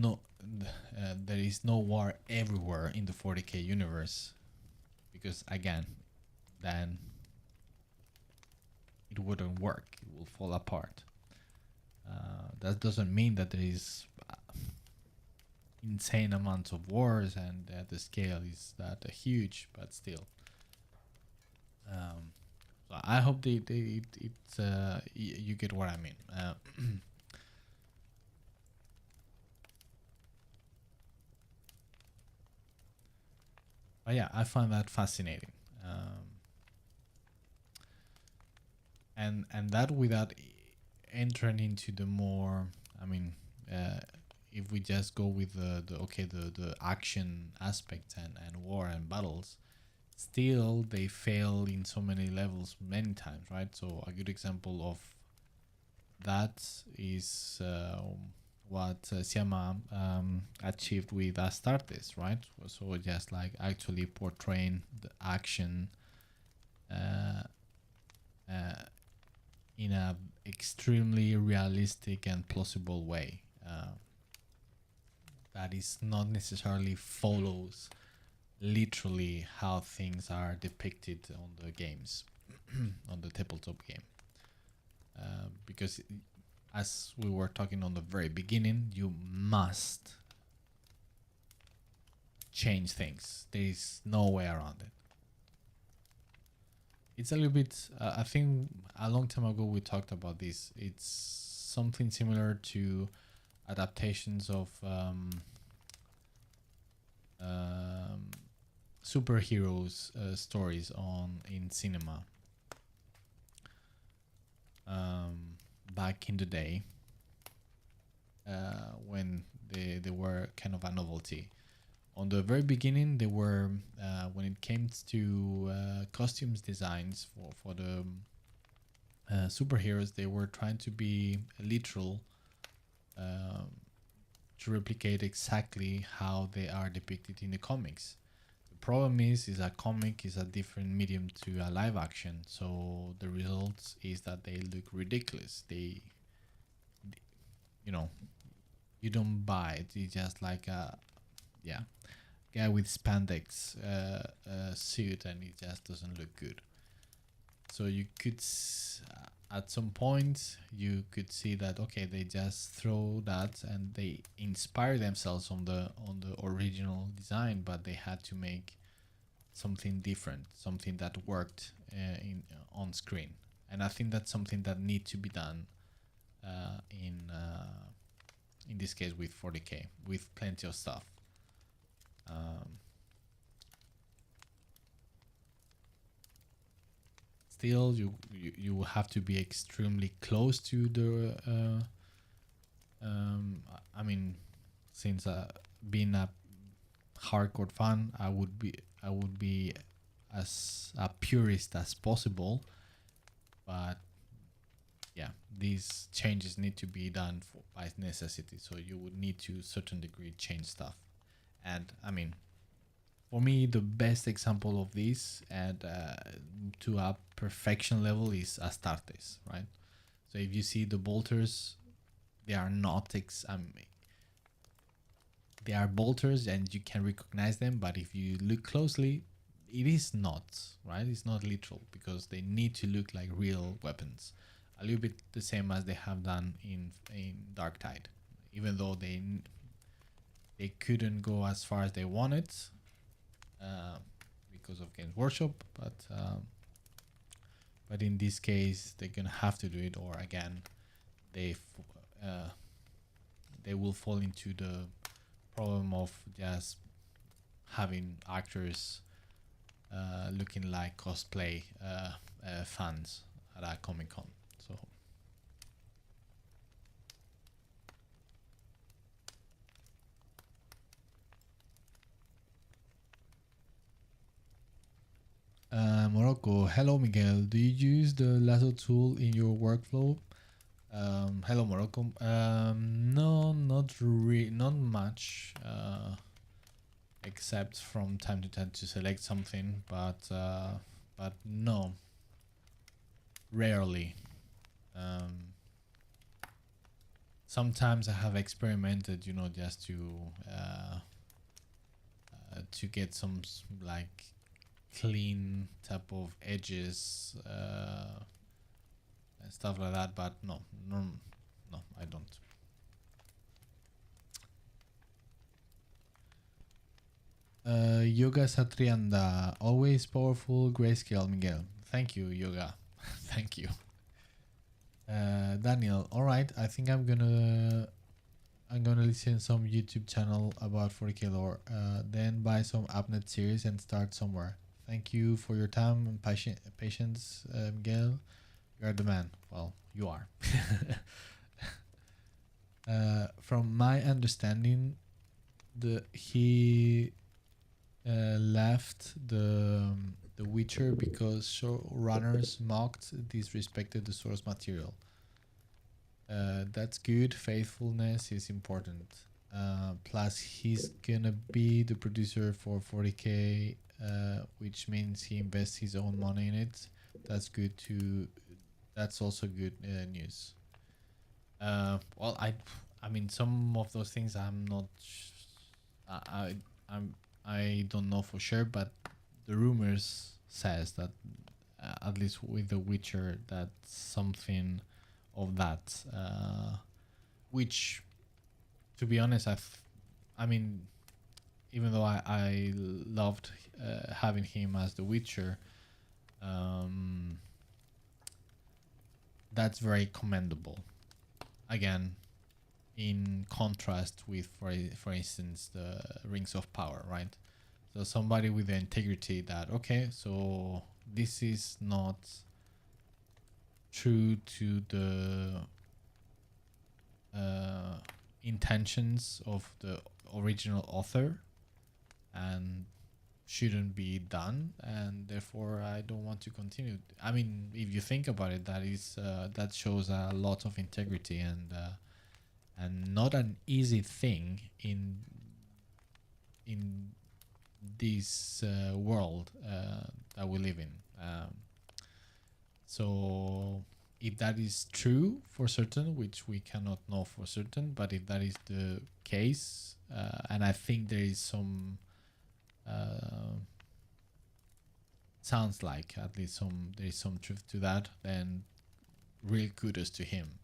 no war everywhere in the 40k universe, because again, then it wouldn't work. It will fall apart. That doesn't mean that there is insane amounts of wars and the scale is that huge, but still. So I hope you get what I mean. But yeah, I find that fascinating. And that without entering into the more, I mean, if we just go with the action aspects and war and battles, still they fail in so many levels many times, right? So a good example of that is Siama achieved with Astartes, right? So just like actually portraying the action uh, uh, in a extremely realistic and plausible way that is not necessarily follows literally how things are depicted on the games, on the tabletop game. Because as we were talking on the very beginning, you must change things. There is no way around it. It's a little bit, I think a long time ago we talked about this. It's something similar to adaptations of superheroes stories in cinema back in the day when they were kind of a novelty. On the very beginning, they were when it came to costumes designs for the superheroes, they were trying to be literal to replicate exactly how they are depicted in the comics. The problem is a comic is a different medium to a live action, so the result is that they look ridiculous. You know, you don't buy it. It's just like a guy with spandex suit, and it just doesn't look good. So you could at some point you could see that okay, they just throw that and they inspire themselves on the original design, but they had to make something different, something that worked on screen. And I think that's something that needs to be done in this case with 40k, with plenty of stuff. Still, you have to be extremely close to the. I mean, since being a hardcore fan, I would be as a purist as possible. But yeah, these changes need to be done by necessity. So you would need to a certain degree change stuff. And I mean, for me, the best example of this and to a perfection level is Astartes, right? So if you see the bolters, they are not they are bolters and you can recognize them, but if you look closely, it is not, right? It's not literal because they need to look like real weapons. A little bit the same as they have done in Darktide, even though they couldn't go as far as they wanted. Because of Games Workshop, but in this case they're gonna have to do it, or again they will fall into the problem of just having actors looking like cosplay fans at a Comic-Con. So Morocco, hello Miguel. Do you use the lasso tool in your workflow? Hello Morocco. No, not much. Except from time to time to select something, but no, rarely. Sometimes I have experimented, just to get some like clean type of edges and stuff like that, but no, I don't. Yoga Satrianda, always powerful grayscale, Miguel. Thank you, Yoga. Thank you. Daniel, all right. I think I'm gonna listen some YouTube channel about 40k lore, then buy some AppNet series and start somewhere. Thank you for your time and patience, Miguel. You are the man. Well, you are. From my understanding, he left the Witcher because showrunners mocked, disrespected the source material. That's good. Faithfulness is important. Plus, he's gonna be the producer for 40k, which means he invests his own money in it. That's good too. That's also good news. Well, I mean, some of those things I'm not. I don't know for sure, but the rumors says that at least with The Witcher, that something of that, which, to be honest, I mean, even though I loved having him as The Witcher, that's very commendable. Again, in contrast with, for instance, the Rings of Power, right? So somebody with the integrity that, okay, so this is not true to the intentions of the original author and shouldn't be done, and therefore I don't want to continue. I mean, if you think about it, that is that shows a lot of integrity and not an easy thing in this world that we live in. So if that is true for certain, which we cannot know for certain, but if that is the case, and I think there is some sounds like at least there is some truth to that, then real kudos to him.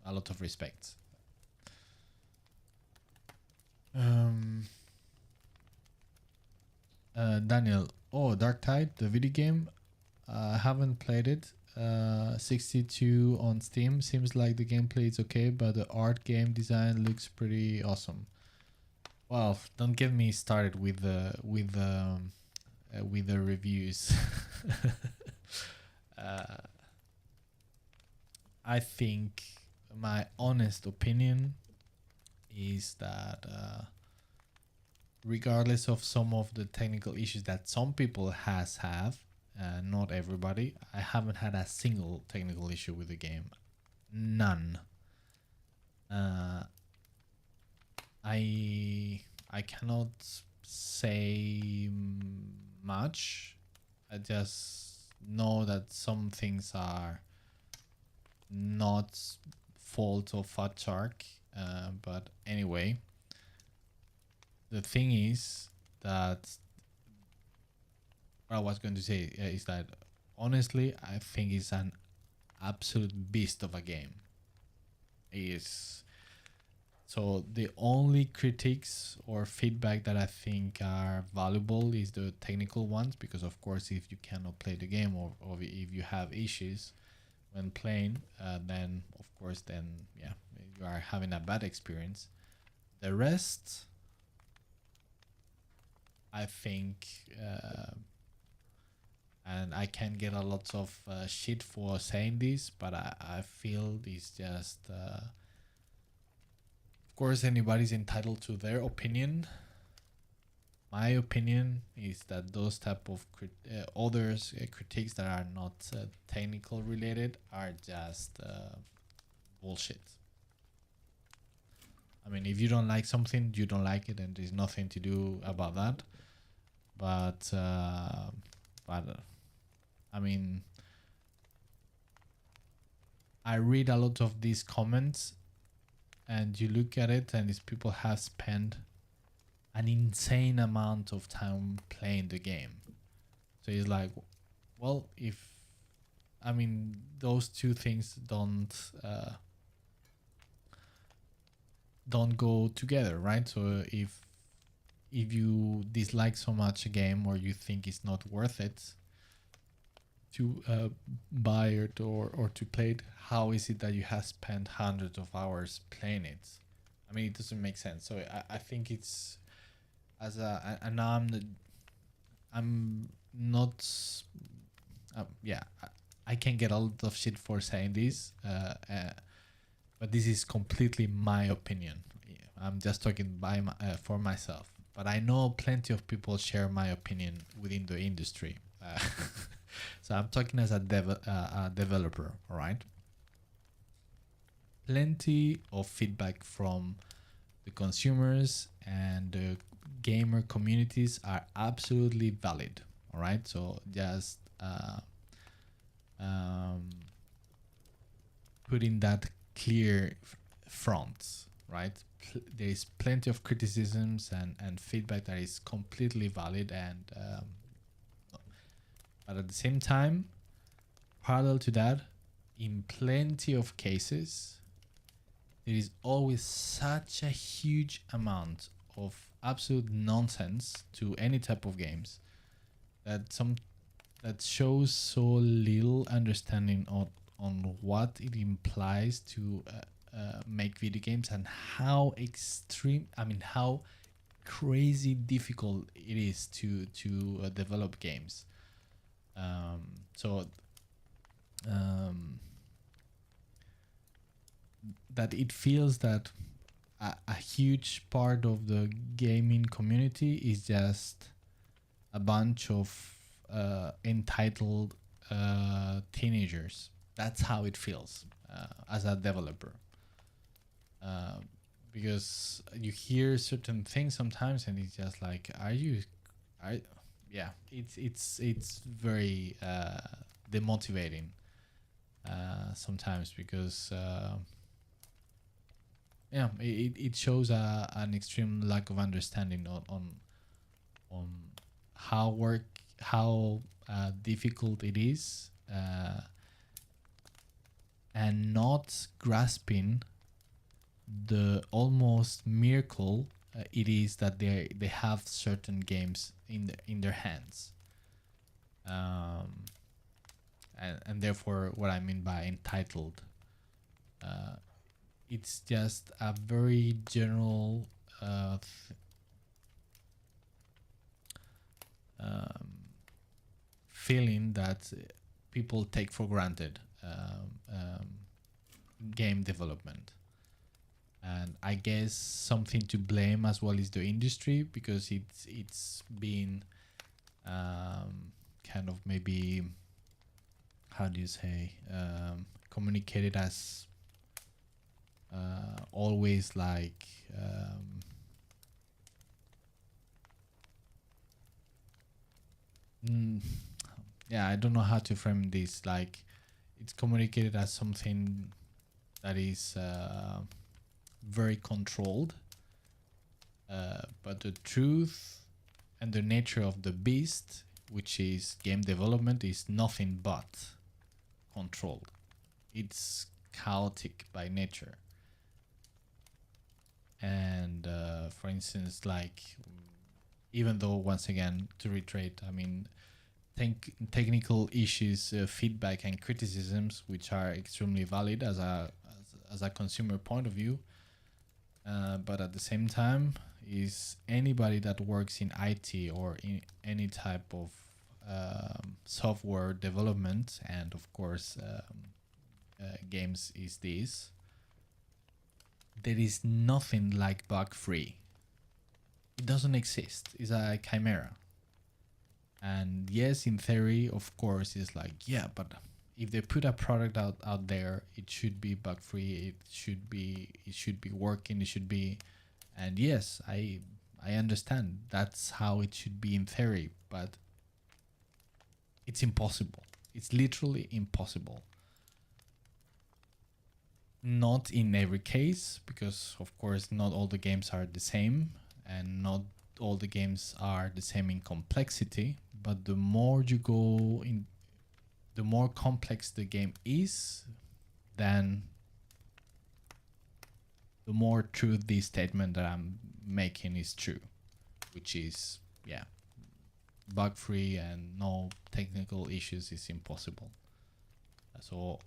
A lot of respect. Daniel, Darktide, the video game. I haven't played it. 62 on Steam. Seems like the gameplay is okay, but the art game design looks pretty awesome. Well, don't get me started with the reviews. I think my honest opinion is that regardless of some of the technical issues that some people have, not everybody, I haven't had a single technical issue with the game. None. I cannot say much. I just know that some things are not fault of Fat Shark, but anyway, the thing is that what I was going to say is that honestly, I think it's an absolute beast of a game. So the only critiques or feedback that I think are valuable is the technical ones, because of course if you cannot play the game or if you have issues when playing, then of course yeah, you are having a bad experience. The rest, I think, and I can get a lot of shit for saying this, but I feel it's just of course anybody's entitled to their opinion. My opinion is that those type of critiques that are not technical related are just bullshit. I mean, if you don't like something, you don't like it, and there's nothing to do about that. But I mean, I read a lot of these comments, and you look at it, and these people have spent an insane amount of time playing the game. So it's like, well, I mean, those two things don't go together, right? So if you dislike so much a game, or you think it's not worth it to buy it or to play it, how is it that you have spent hundreds of hours playing it? I mean, it doesn't make sense. So I think it's and I'm not yeah, I can get a lot of shit for saying this, but this is completely my opinion. I'm just talking for myself, but I know plenty of people share my opinion within the industry. So I'm talking as a developer, all right? plenty of feedback from the consumers, and the gamer communities are absolutely valid. All right, so just putting that clear front, right? There is plenty of criticisms and feedback that is completely valid, and but at the same time, parallel to that, in plenty of cases, there is always such a huge amount of absolute nonsense to any type of games that shows so little understanding on what it implies to make video games, and how how crazy difficult it is to develop games. That it feels that a huge part of the gaming community is just a bunch of entitled teenagers. That's how it feels as a developer. Because you hear certain things sometimes, and it's just like, yeah, it's very demotivating sometimes, because yeah, it shows an extreme lack of understanding on how difficult it is, and not grasping the almost miracle it is that they have certain games in their hands, and therefore what I mean by entitled, it's just a very general feeling that people take for granted game development. And I guess something to blame as well is the industry, because it's been kind of, maybe, how do you say, communicated as always like yeah, I don't know how to frame this. Like, it's communicated as something that is very controlled, but the truth and the nature of the beast, which is game development, is nothing but controlled. It's chaotic by nature. And for instance, like, even though, once again, to reiterate, I mean, technical issues, feedback and criticisms, which are extremely valid as a consumer point of view, but at the same time, is anybody that works in IT or in any type of software development, and of course games is this, there is nothing like bug free. It doesn't exist. It's a chimera. And yes, in theory, of course, it's like, yeah, but if they put a product out there, it should be bug free. It should be working. It should be, and yes, I understand that's how it should be in theory, but it's impossible. It's literally impossible. Not in every case, because of course not all the games are the same, and not all the games are the same in complexity, but the more you go in, the more complex the game is, then the more true this statement that I'm making is true, which is, yeah, bug free and no technical issues is impossible. So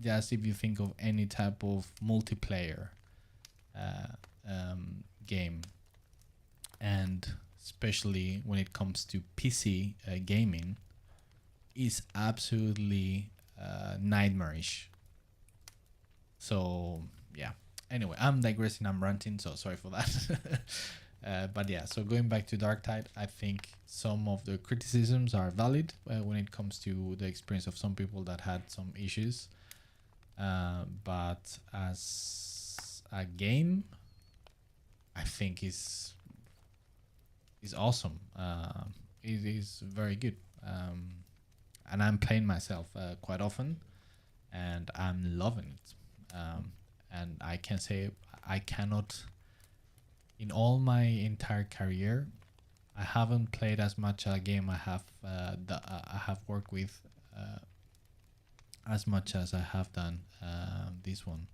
just if you think of any type of multiplayer game, and especially when it comes to PC gaming, is absolutely nightmarish. So yeah, anyway, I'm digressing, I'm ranting, so sorry for that. But yeah, so going back to Darktide, I think some of the criticisms are valid when it comes to the experience of some people that had some issues. But as a game, I think is awesome. It is very good, and I'm playing myself quite often, and I'm loving it. And I can say I cannot, in all my entire career, I haven't played as much a game I have I have worked with as much as I have done this one.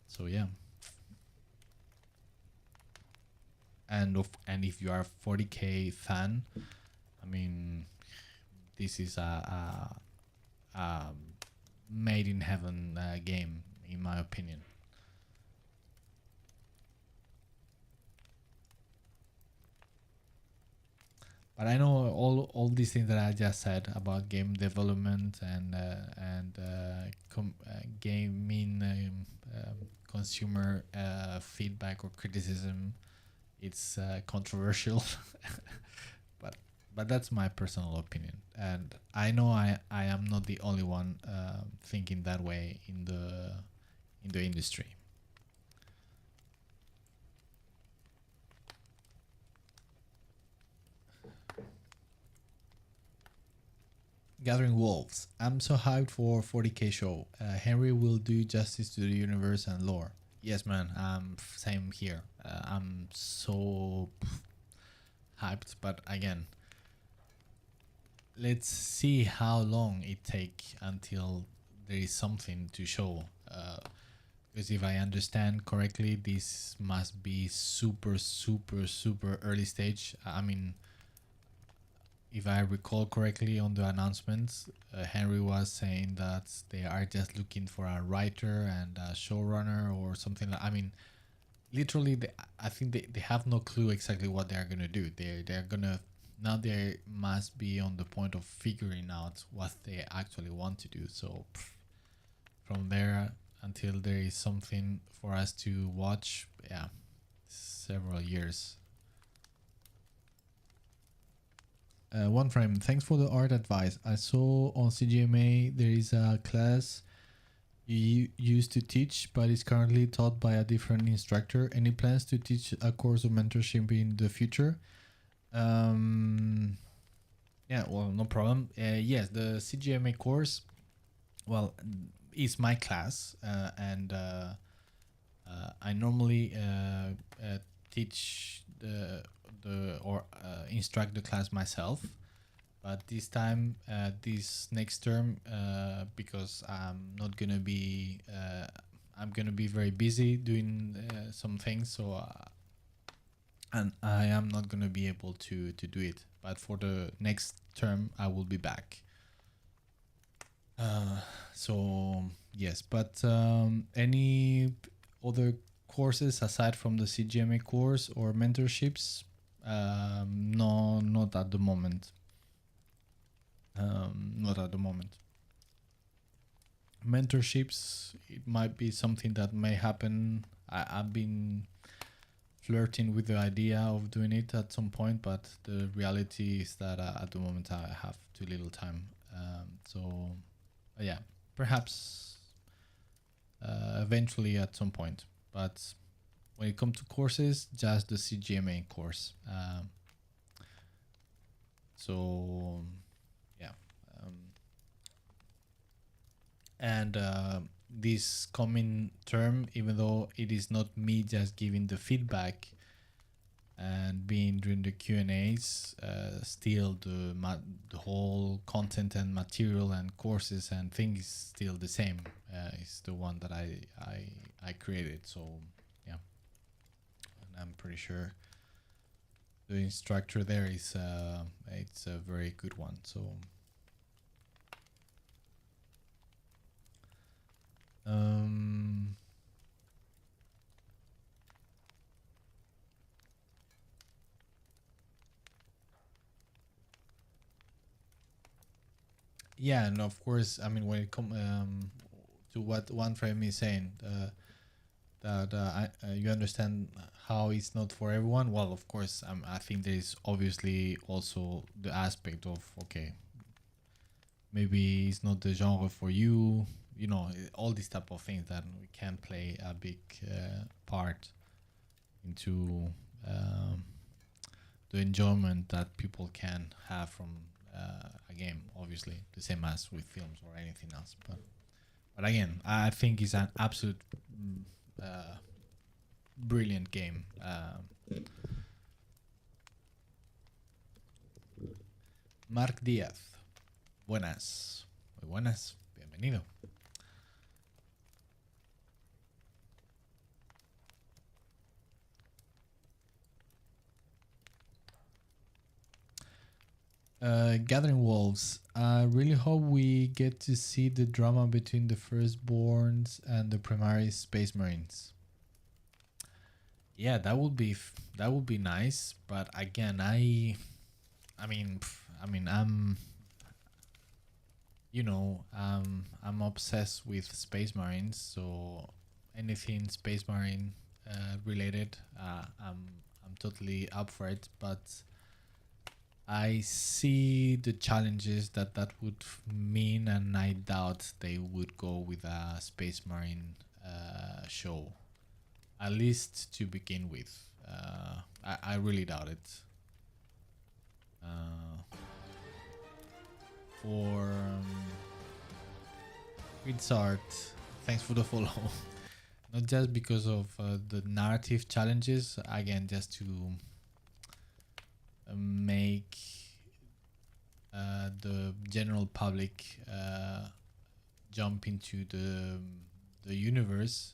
So yeah. And if you are a 40k fan, I mean, this is a made in heaven game, in my opinion. But I know all these things that I just said about game development and gaming consumer feedback or criticism. It's controversial, but that's my personal opinion, and I know I am not the only one thinking that way in the industry. Gathering Wolves. I'm so hyped for 40k show. Henry will do justice to the universe and lore. Yes, man. Same here. I'm so hyped, but again, let's see how long it takes until there is something to show. Because if I understand correctly, this must be super early stage. I mean, if I recall correctly on the announcements, Henry was saying that they are just looking for a writer and a showrunner or something. I mean, literally, I think they have no clue exactly what they are gonna do. They're gonna now they must be on the point of figuring out what they actually want to do. So from there until there is something for us to watch, yeah, several years. One frame, thanks for the art advice. I saw on CGMA there is a class you used to teach, but it's currently taught by a different instructor. Any plans to teach a course of mentorship in the future? Yeah, well, no problem. Yes, the CGMA course, well, is my class, and I normally teach or instruct the class myself. But this time, this next term, because I'm not gonna be, I'm gonna be very busy doing some things, so and I am not gonna be able to do it. But for the next term, I will be back. So yes, but any other courses aside from the CGMA course or mentorships? No, not at the moment. Not at the moment. Mentorships, it might be something that may happen. I've been flirting with the idea of doing it at some point, but the reality is that at the moment I have too little time. So yeah, perhaps eventually at some point. But when it comes to courses, just the CGMA course. So yeah. And this coming term, even though it is not me just giving the feedback and being during the Q&As, still the whole content and material and courses and things is still the same. It's the one that I created. So yeah, and I'm pretty sure the instructor there is it's a very good one. So yeah, and of course, I mean, when it comes to what one frame is saying, that you understand how it's not for everyone. Well, of course, I think there is obviously also the aspect of, okay, maybe it's not the genre for you. You know, all these type of things that we can play a big part into the enjoyment that people can have from a game. Obviously, the same as with films or anything else. But again, I think it's an absolute brilliant game. Mark Díaz, buenas, muy buenas, bienvenido. Gathering Wolves. I really hope we get to see the drama between the firstborns and the Primaris Space Marines. Yeah, that would be nice. But again, I'm I'm obsessed with Space Marines. So anything Space Marine related, I'm totally up for it. But I see the challenges that would mean, and I doubt they would go with a Space Marine show, at least to begin with. I really doubt it. For It's Art, thanks for the follow. Not just because of the narrative challenges, again, just to make the general public jump into the universe,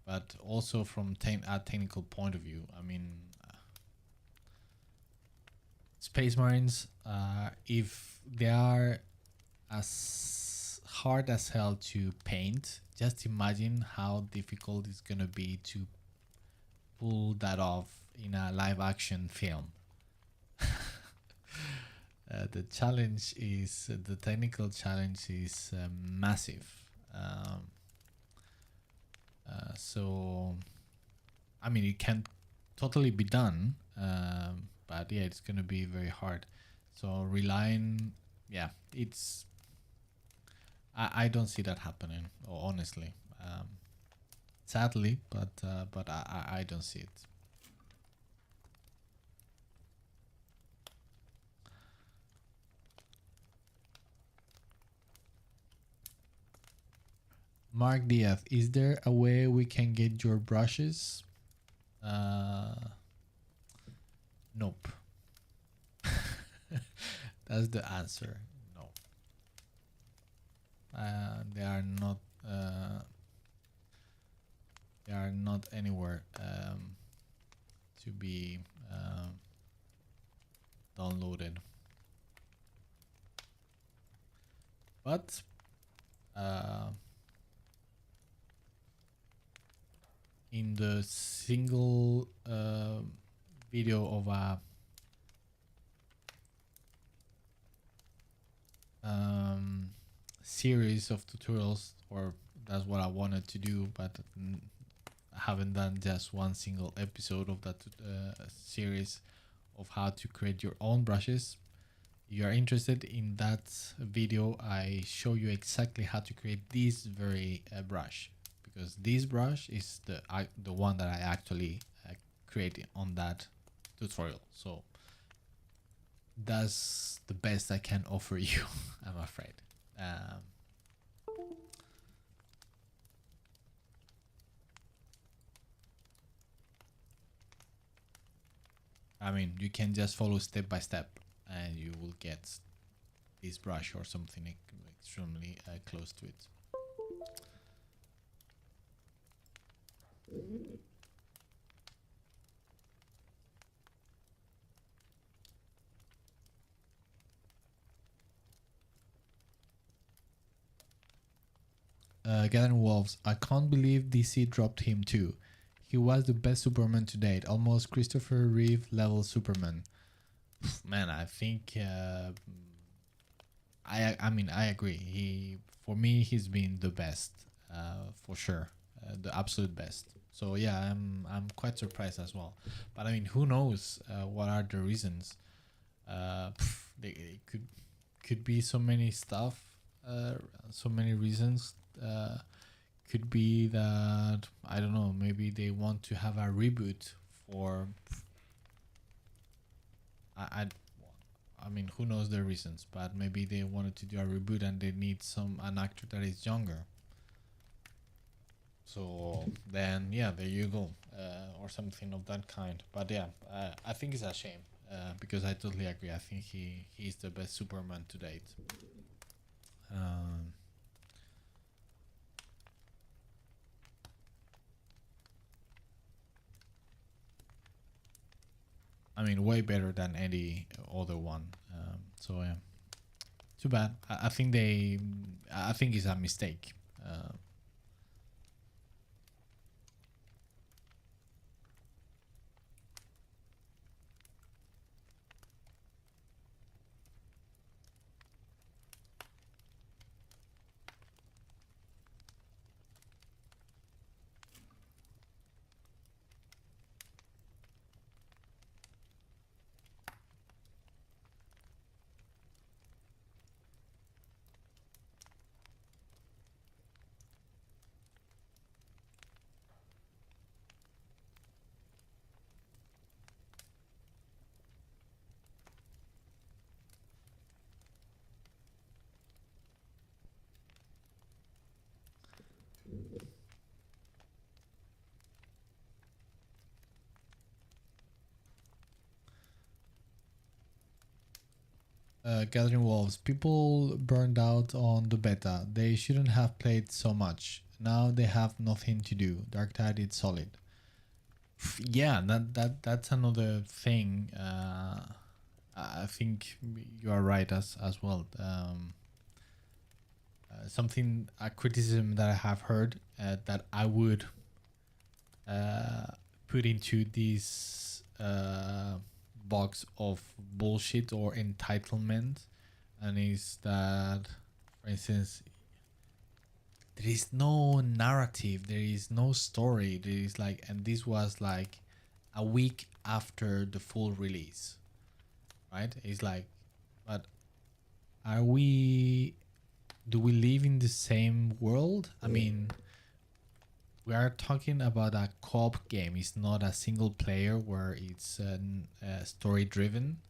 but also from a technical point of view. I mean, Space Marines, if they are as hard as hell to paint, just imagine how difficult it's gonna be to pull that off in a live action film. The technical challenge is massive. So, I mean, it can totally be done, but yeah, it's gonna be very hard. So relying, yeah, I don't see that happening, honestly. Sadly, but I don't see it. Mark Diaz, is there a way we can get your brushes? Nope. That's the answer. No. They are not. They are not anywhere to be downloaded. But in the single video of a series of tutorials, or that's what I wanted to do, but I haven't done just one single episode of that series of how to create your own brushes. If you are interested in that video, I show you exactly how to create this very brush, because this brush is the one that I actually created on that tutorial. So that's the best I can offer you, I'm afraid. I mean, you can just follow step by step and you will get this brush or something extremely close to it. Gathering Wolves, I can't believe DC dropped him too. He was the best Superman to date, almost Christopher Reeve level Superman. Man, I think I mean, I agree. For me, he's been the best, for sure, the absolute best. So yeah, I'm quite surprised as well. But I mean, who knows what are the reasons? They could be so many stuff, so many reasons. Could be that, I don't know, maybe they want to have a reboot for, I mean, who knows the reasons, but maybe they wanted to do a reboot and they need an actor that is younger. So then, yeah, there you go, or something of that kind. But yeah, I think it's a shame, because I totally agree. I think he's the best Superman to date. I mean, way better than any other one. So yeah, too bad. I think it's a mistake. Gathering Wolves. People burned out on the beta. They shouldn't have played so much. Now they have nothing to do. Darktide is solid. Yeah, that's another thing. I think you are right as well. Something, a criticism that I have heard, that I would put into this box of bullshit or entitlement, and is that, for instance, there is no narrative, there is no story, there is like, and this was like a week after the full release, right? It's like, but do we live in the same world? I mean, we are talking about a co-op game. It's not a single player where it's story driven.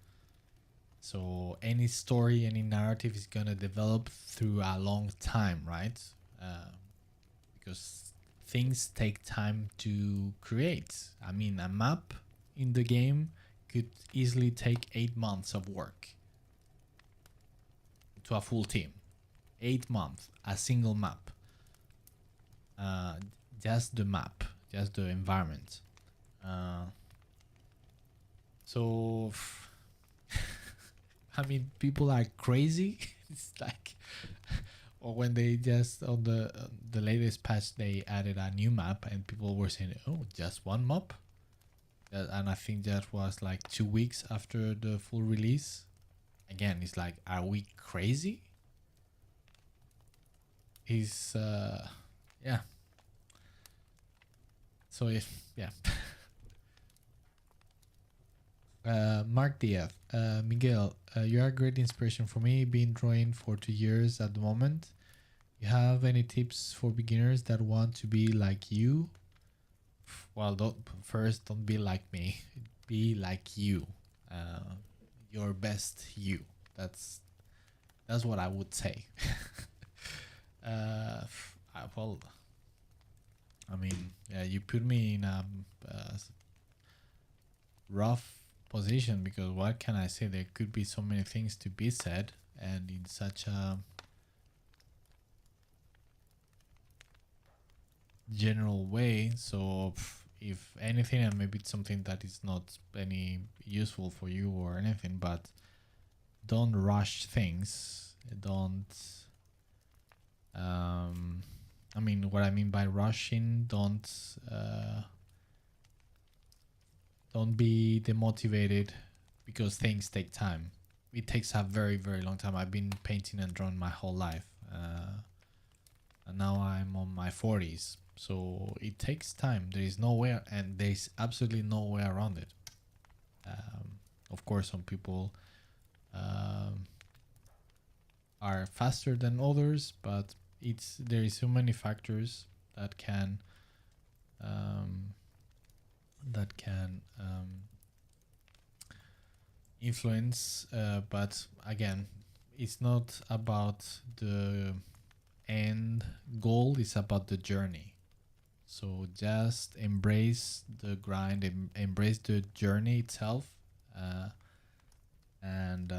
So any story, any narrative is gonna develop through a long time, right? Because things take time to create. I mean, a map in the game could easily take 8 months of work to a full team. 8 months, a single map. Just the map, just the environment. So, I mean, people are crazy. It's like, or when they just on the latest patch they added a new map and people were saying, "Oh, just one map," and I think that was like 2 weeks after the full release. Again, it's like, are we crazy? Is yeah. So if yeah. Mark Diaz, Miguel, you are a great inspiration for me. Been drawing for 2 years at the moment. You have any tips for beginners that want to be like you? Well, don't be like me. Be like you. Your best you. That's what I would say. Well, I mean, yeah, you put me in a rough position, because what can I say? There could be so many things to be said, and in such a general way. So if anything, and maybe it's something that is not any useful for you or anything, but don't rush things. Don't I mean, what I mean by rushing, don't be demotivated because things take time. It takes a very, very long time. I've been painting and drawing my whole life, and now I'm on my 40s, so it takes time. There is nowhere, and there's absolutely no way around it. Of course, some people are faster than others, but there is so many factors that can um, influence. But again, it's not about the end goal; it's about the journey. So just embrace the grind, embrace the journey itself, uh, and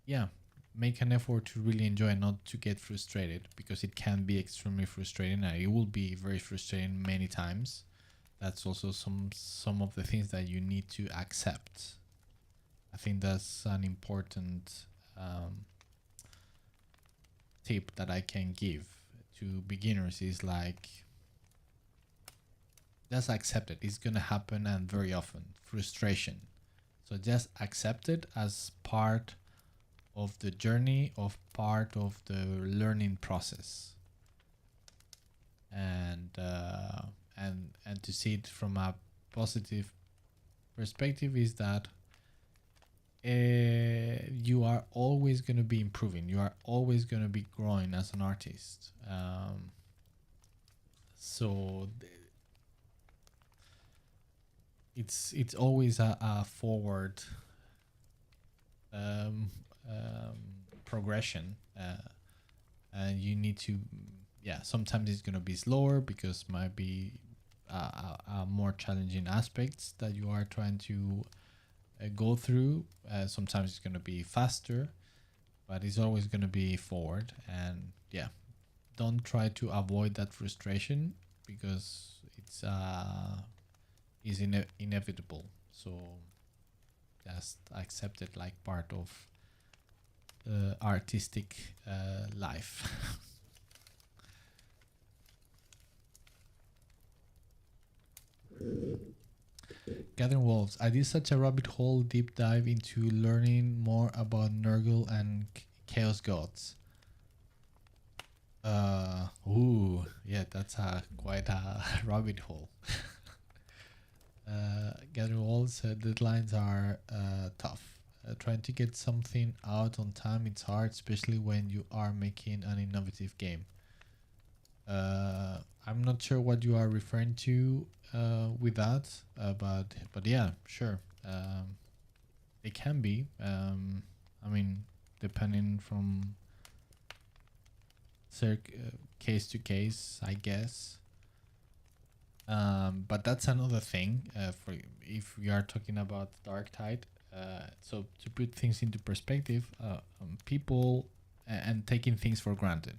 yeah, make an effort to really enjoy, not to get frustrated, because it can be extremely frustrating, and it will be very frustrating many times. That's also some of the things that you need to accept. I think that's an important tip that I can give to beginners, is like, just accept it. It's gonna happen, and very often frustration. So just accept it as part of the journey, of part of the learning process, and to see it from a positive perspective is that you are always going to be improving. You are always going to be growing as an artist. So it's always a forward progression, and you need to, yeah, sometimes it's going to be slower because might be more challenging aspects that you are trying to go through. Sometimes it's going to be faster, but it's always going to be forward. And yeah, don't try to avoid that frustration, because it's inevitable. So just accept it like part of artistic life. Gathering Wolves. I did such a rabbit hole deep dive into learning more about Nurgle and Chaos Gods. Yeah, that's quite a rabbit hole. Gathering Wolves, deadlines are tough. Trying to get something out on time, it's hard, especially when you are making an innovative game. I'm not sure what you are referring to with that, but yeah, sure. It can be. I mean, depending from case to case, I guess. But that's another thing. For if we are talking about Darktide, so to put things into perspective, people and taking things for granted.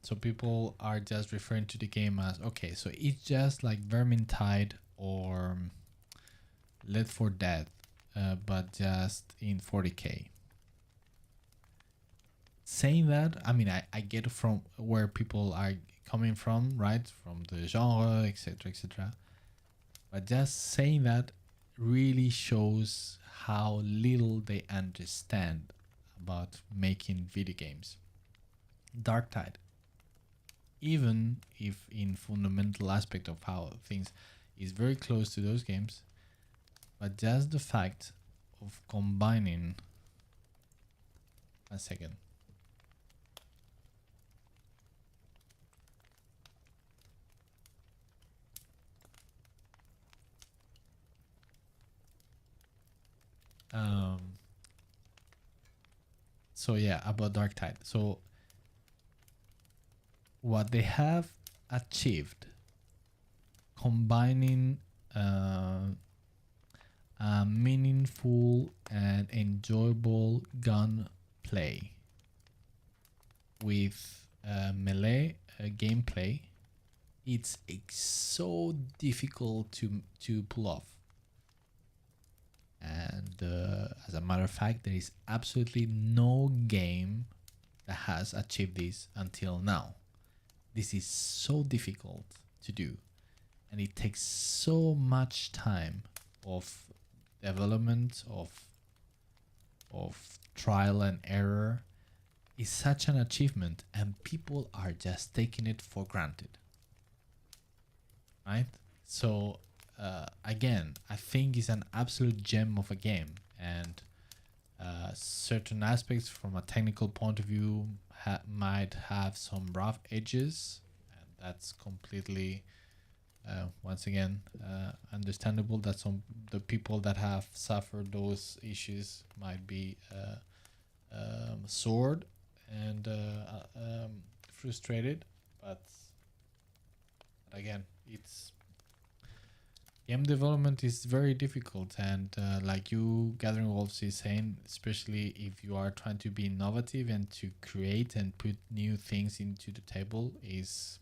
So people are just referring to the game as, okay, so it's just like Vermintide or Left 4 Dead, but just in 40k. Saying that, I mean, I get from where people are coming from, right? From the genre, etc., etc. But just saying that really shows how little they understand about making video games. Darktide, even if in fundamental aspect of how things is very close to those games, but just the fact of combining a second. So yeah, about Darktide. So what they have achieved, combining a meaningful and enjoyable gun play with melee gameplay, it's so difficult to pull off. And as a matter of fact, there is absolutely no game that has achieved this until now. This is so difficult to do, and it takes so much time of development, of trial and error. It's such an achievement, and people are just taking it for granted, right? So again, I think it's an absolute gem of a game, and Certain aspects from a technical point of view might have some rough edges, and that's completely once again understandable. That some the people that have suffered those issues might be sore and frustrated, but again, it's game development is very difficult, and like you Gathering Wolves is saying, especially if you are trying to be innovative and to create and put new things into the table, is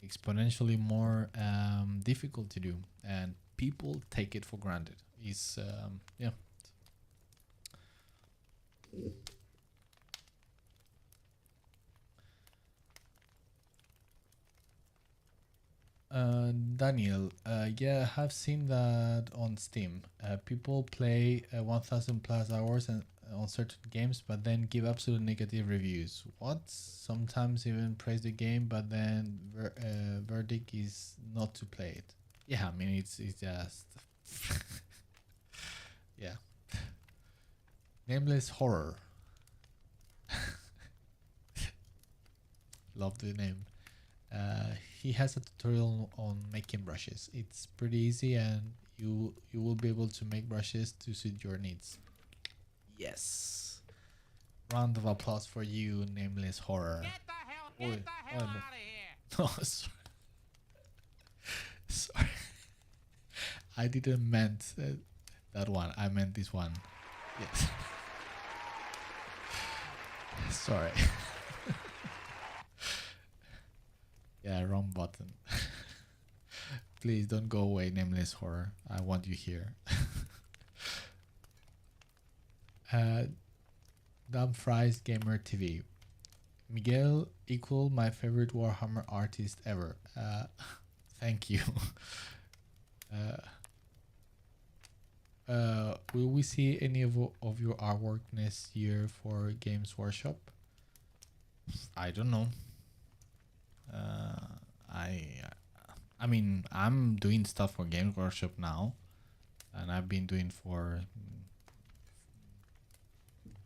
exponentially more difficult to do, and people take it for granted. Is yeah. Daniel, yeah, I have seen that on Steam. People play 1000 plus hours and on certain games, but then give absolute negative reviews. What? Sometimes even praise the game, but then verdict is not to play it. Yeah, I mean it's just yeah. Nameless Horror. Love the name. He has a tutorial on making brushes. It's pretty easy, and you will be able to make brushes to suit your needs. Yes. Round of applause for you, Nameless Horror. Get the hell out of here! No, sorry. Sorry. I didn't meant that one. I meant this one. Yes. Sorry. Yeah, wrong button. Please don't go away, Nameless Horror. I want you here. Dumb Fries Gamer TV. Miguel equal my favorite Warhammer artist ever. Thank you. Will we see any of your artwork next year for Games Workshop? I don't know. I mean, I'm doing stuff for Games Workshop now, and I've been doing for.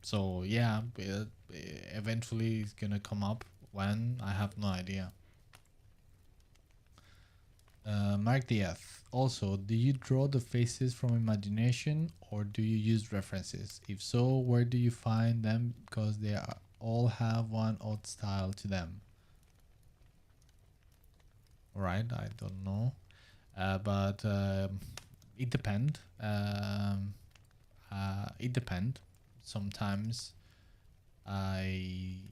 So yeah, eventually it's gonna come up. When, I have no idea. Mark Diaz. Also, do you draw the faces from imagination or do you use references? If so, where do you find them? Because they all have one odd style to them. Right, I don't know, but it depends. It depends. Sometimes I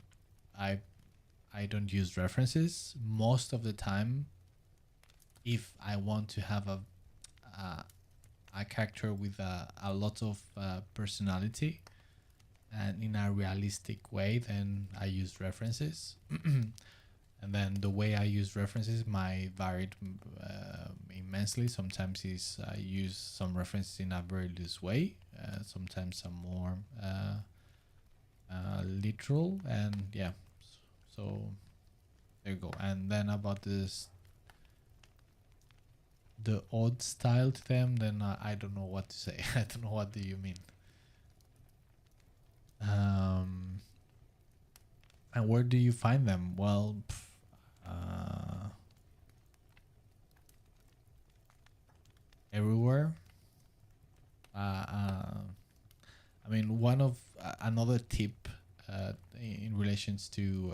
don't use references. Most of the time, if I want to have a character with a lot of personality and in a realistic way, then I use references. And then the way I use references might vary immensely. Sometimes I use some references in a very loose way. Sometimes I'm more literal, and yeah. So there you go. And then about the odd style to them, then I don't know what to say. I don't know, what do you mean? And where do you find them? Well, everywhere. I mean, one of another tip in relations to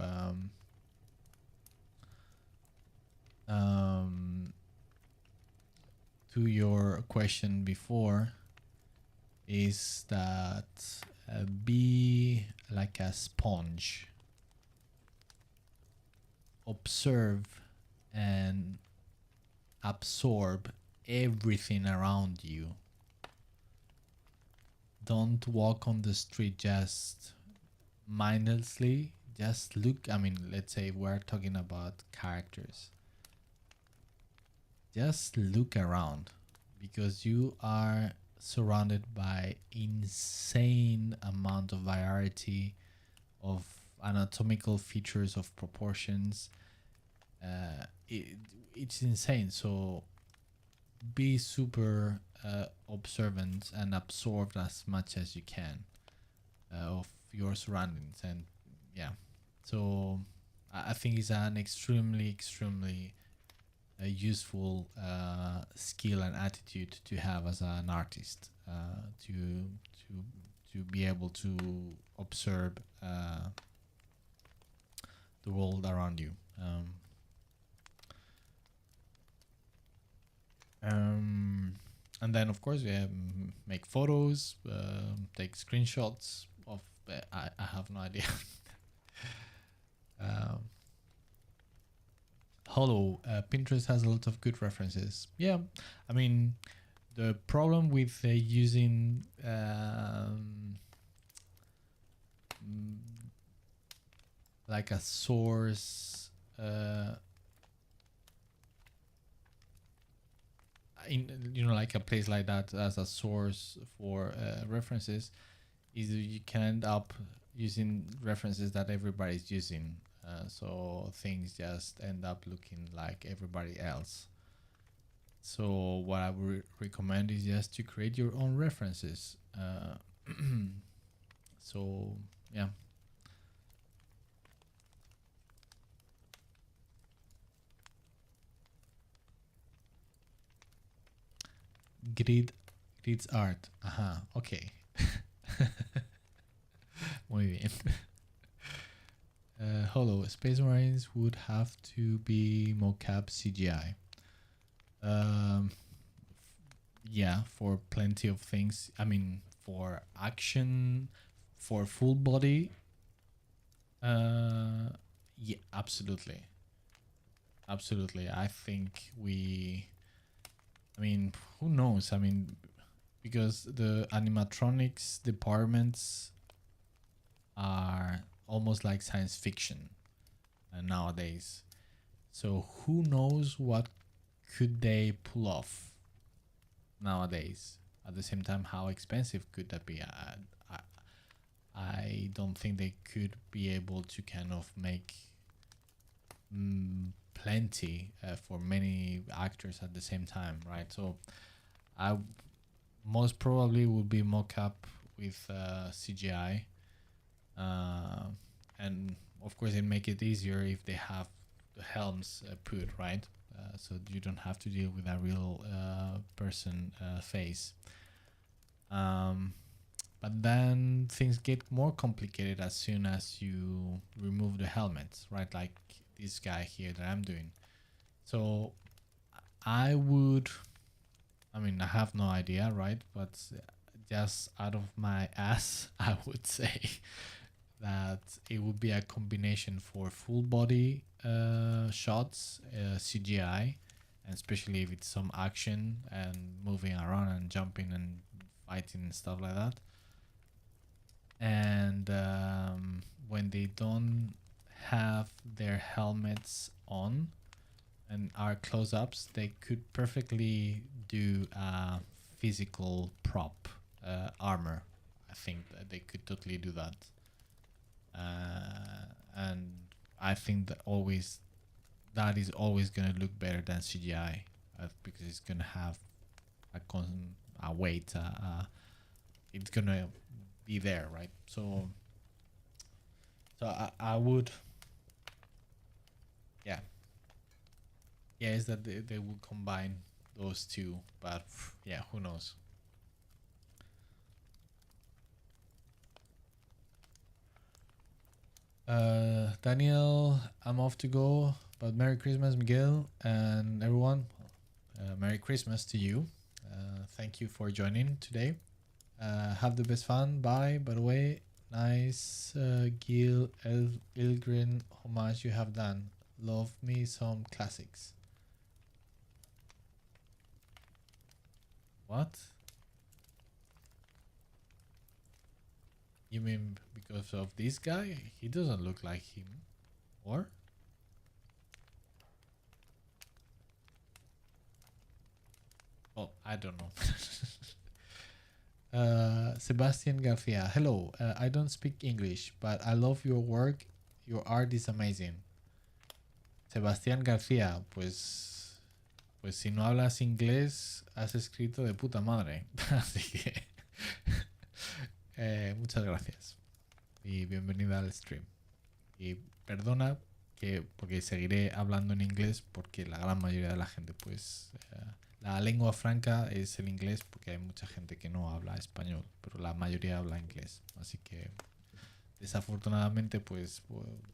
your question before is that be like a sponge. Observe and absorb everything around you. Don't walk on the street just mindlessly. Just look. I mean, let's say we're talking about characters. Just look around, because you are surrounded by insane amount of variety of anatomical features, of proportions. It's insane. So be super observant and absorb as much as you can. of your surroundings. And yeah, so I think it's an extremely useful skill and attitude to have as an artist, to be able to observe the world around you. And then of course we have make photos, take screenshots of. I have no idea. Hello, Pinterest has a lot of good references. Yeah, I mean, the problem with using like a source in like a place like that as a source for references is you can end up using references that everybody's using. So things just end up looking like everybody else. So what I would recommend is just to create your own references. So yeah. Grid's art. Ajá, okay. Muy bien. Hello, Space Marines would have to be mocap CGI. Yeah, for plenty of things. I mean, for action, for full body. Yeah, absolutely. Absolutely. I think I mean, who knows? I mean, because the animatronics departments are almost like science fiction nowadays. So who knows what could they pull off nowadays? At the same time, how expensive could that be? I don't think they could be able to kind of make plenty for many actors at the same time, right? So I most probably would be mock-up with CGI, and of course it make it easier if they have the helms put, right? So you don't have to deal with a real person face. But then things get more complicated as soon as you remove the helmets, right? Like this guy here that I'm doing. So I mean, I have no idea, right? But just out of my ass, I would say that it would be a combination for full body shots, CGI, and especially if it's some action and moving around and jumping and fighting and stuff like that. And when they don't have their helmets on and are close-ups, they could perfectly do a physical prop armor. I think that they could totally do that. And I think that is always going to look better than CGI because it's going to have a weight. It's going to be there, right? So I would, yeah, is that they will combine those two, but yeah, who knows? Daniel, I'm off to go, but Merry Christmas, Miguel, and everyone. Merry Christmas to you. Thank you for joining today. Have the best fun. Bye. By the way, nice Gil Ilgrin homage you have done. Love me some classics. What? You mean because of this guy? He doesn't look like him. Or? Oh, I don't know. Sebastian Garcia. Hello. I don't speak English, but I love your work. Your art is amazing. Sebastián García, pues si no hablas inglés, has escrito de puta madre. Así que muchas gracias y bienvenida al stream. Y perdona porque seguiré hablando en inglés porque la gran mayoría de la gente, pues, la lengua franca es el inglés porque hay mucha gente que no habla español, pero la mayoría habla inglés. Así que, desafortunadamente, pues,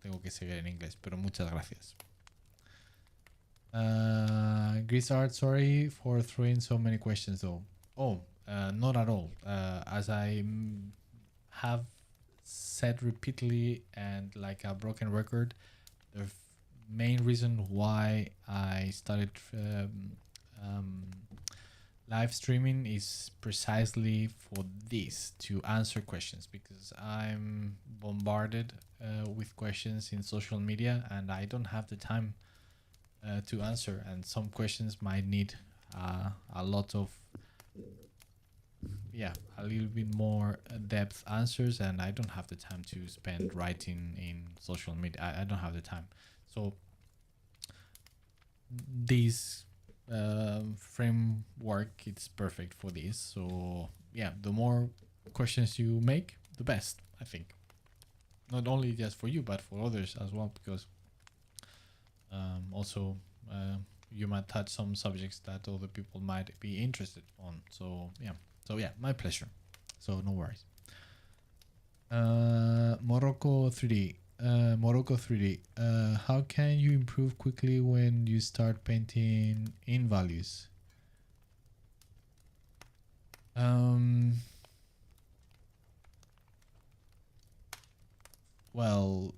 tengo que seguir en inglés, pero muchas gracias. Grisart, sorry for throwing so many questions though. Oh, not at all. As I have said repeatedly and like a broken record, the main reason why I started live streaming is precisely for this, to answer questions, because I'm bombarded with questions in social media and I don't have the time to answer, and some questions might need a lot of a little bit more depth answers, and I don't have the time to spend writing in social media. I don't have the time, so this framework, it's perfect for this. So yeah, the more questions you make, the best, I think, not only just for you but for others as well, because also you might touch some subjects that other people might be interested on. So yeah, my pleasure. So no worries. Morocco 3D. How can you improve quickly when you start painting in values? Well,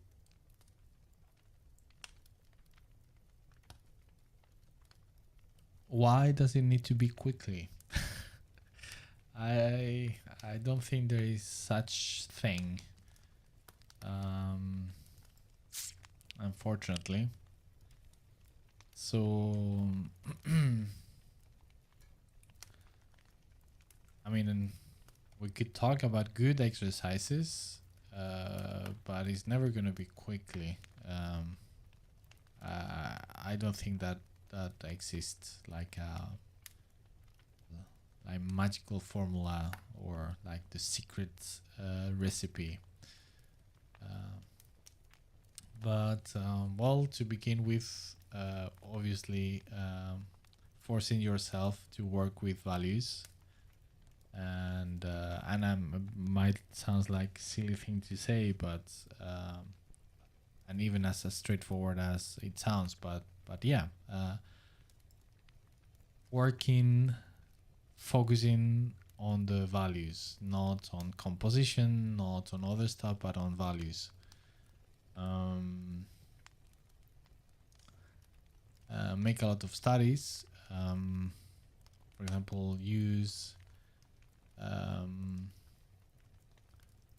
why does it need to be quickly? I don't think there is such thing. Unfortunately. So I mean, we could talk about good exercises, but it's never going to be quickly. I don't think that exists like a magical formula or like the secret recipe. But well, to begin with, obviously forcing yourself to work with values, and might sounds like silly thing to say, but and even as straightforward as it sounds, but yeah, focusing on the values, not on composition, not on other stuff, but on values. Make a lot of studies. For example, use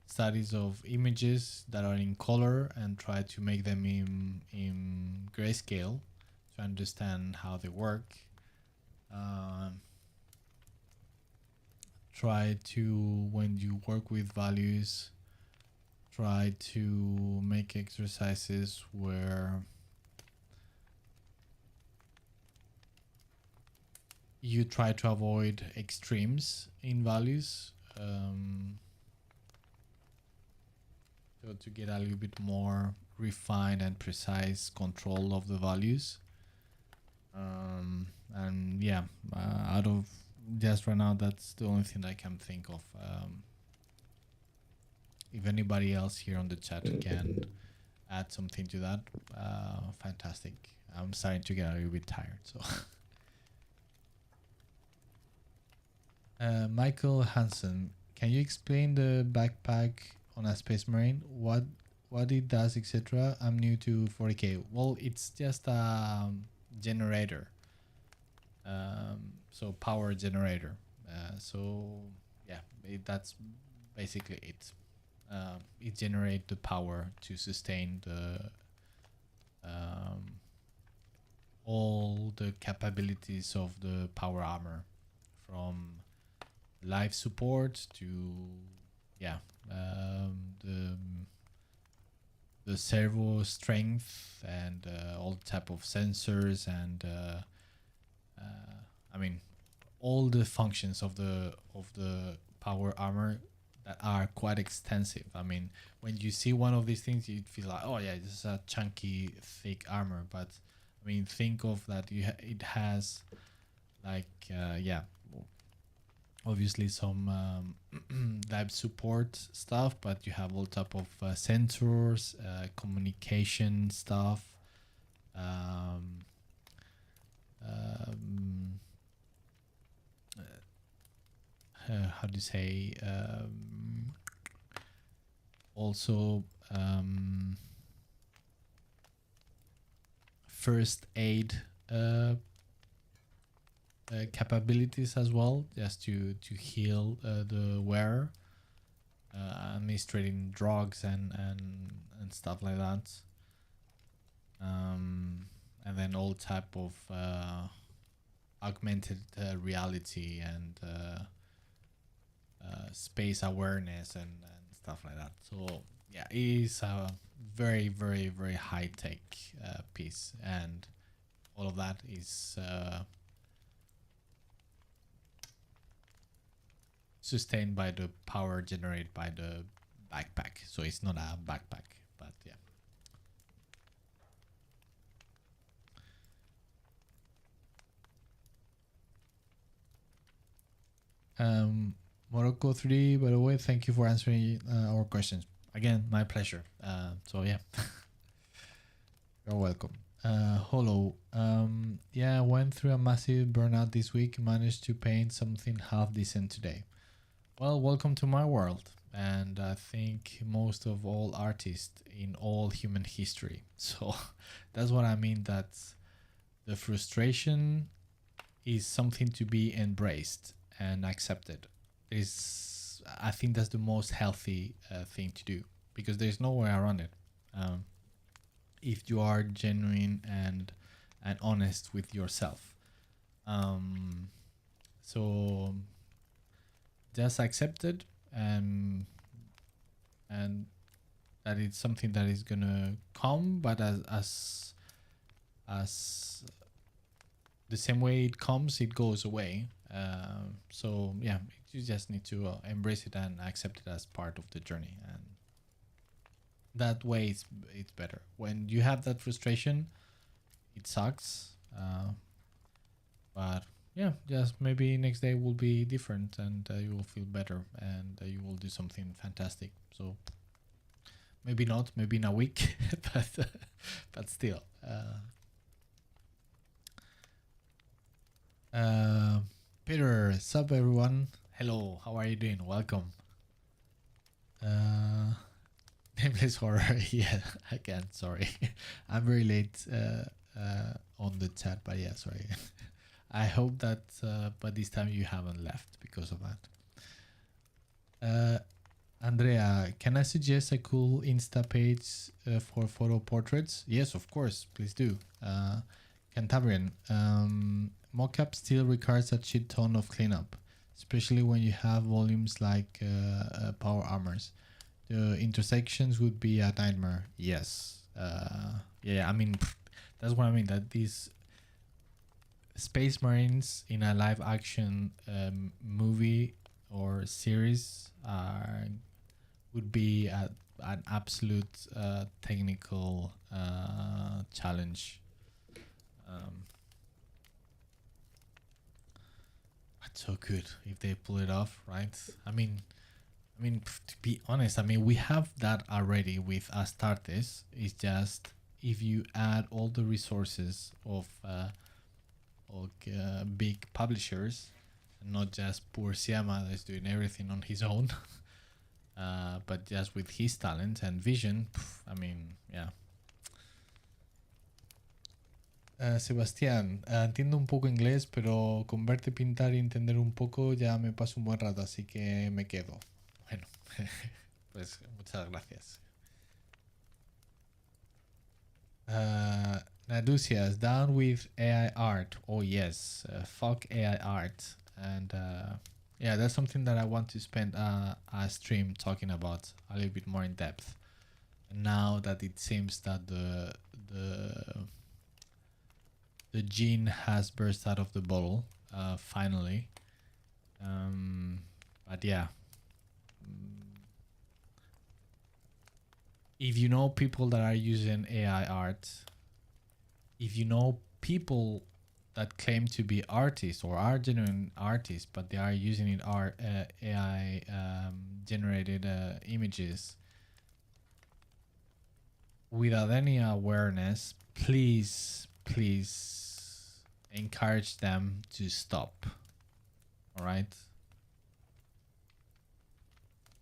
studies of images that are in color and try to make them in grayscale to understand how they work. Try to, when you work with values, try to make exercises where you try to avoid extremes in values, so to get a little bit more refined and precise control of the values. And yeah, out of just right now, that's the only thing I can think of. If anybody else here on the chat can add something to that, fantastic. I'm starting to get a little bit tired, so. Michael Hansen, can you explain the backpack on a Space Marine? What it does, etc. I'm new to 40k. Well, it's just a generator. So power generator. So yeah, that's basically it. It generates the power to sustain the all the capabilities of the power armor, from life support to the servo strength and all type of sensors and I mean all the functions of the power armor that are quite extensive. I mean, when you see one of these things, you feel like, oh yeah, this is a chunky, thick armor. But I mean, think of that. It has like yeah, obviously some lab support stuff, but you have all type of sensors, communication stuff. Um, um, how do you say? Also, first aid capabilities as well, just to heal the wearer, administrating drugs and stuff like that. And then all type of augmented reality and space awareness and stuff like that. So yeah, it is a very, very, very high tech piece, and all of that is sustained by the power generated by the backpack. So it's not a backpack, but yeah. Morocco 3, by the way, thank you for answering our questions. Again, my pleasure. So yeah, you're welcome. Hello. Yeah, I went through a massive burnout this week. Managed to paint something half decent today. Well, welcome to my world. And I think most of all artists in all human history. So that's what I mean, that the frustration is something to be embraced and accepted. I think that's the most healthy thing to do, because there's no way around it. If you are genuine and honest with yourself, so just accept it, and that it's something that is gonna come, but as the same way it comes, it goes away. So yeah, you just need to embrace it and accept it as part of the journey, and that way it's better. When you have that frustration, it sucks, but yeah, just maybe next day will be different, and you will feel better, and you will do something fantastic. So maybe not, maybe in a week, but still. Peter, sup everyone? Hello, how are you doing? Welcome. Nameless horror, yeah, again, sorry. I'm very late on the chat, but yeah, sorry. I hope that by this time you haven't left because of that. Andrea, can I suggest a cool Insta page for photo portraits? Yes, of course, please do. Cantabrian, mockup still requires a shit ton of cleanup, especially when you have volumes like power armors. The intersections would be a nightmare. Yes. Yeah, I mean, that's what I mean, that these Space Marines in a live action movie or series would be an absolute technical challenge. That's so good if they pull it off, right? I mean, to be honest, I mean, we have that already with Astartes. It's just if you add all the resources of big publishers, not just poor Siama that's doing everything on his own, but just with his talent and vision. I mean, yeah. Sebastián, entiendo un poco inglés, pero con verte pintar y entender un poco ya me paso un buen rato, así que me quedo. Bueno, pues muchas gracias. Naducias, down with AI art. Oh yes, fuck AI art. And yeah, that's something that I want to spend a stream talking about a little bit more in depth. Now that it seems that the gene has burst out of the bottle, finally. But yeah, if you know people that are using AI art, if you know people that claim to be artists or are genuine artists, but they are using it AI generated images without any awareness, please encourage them to stop. All right.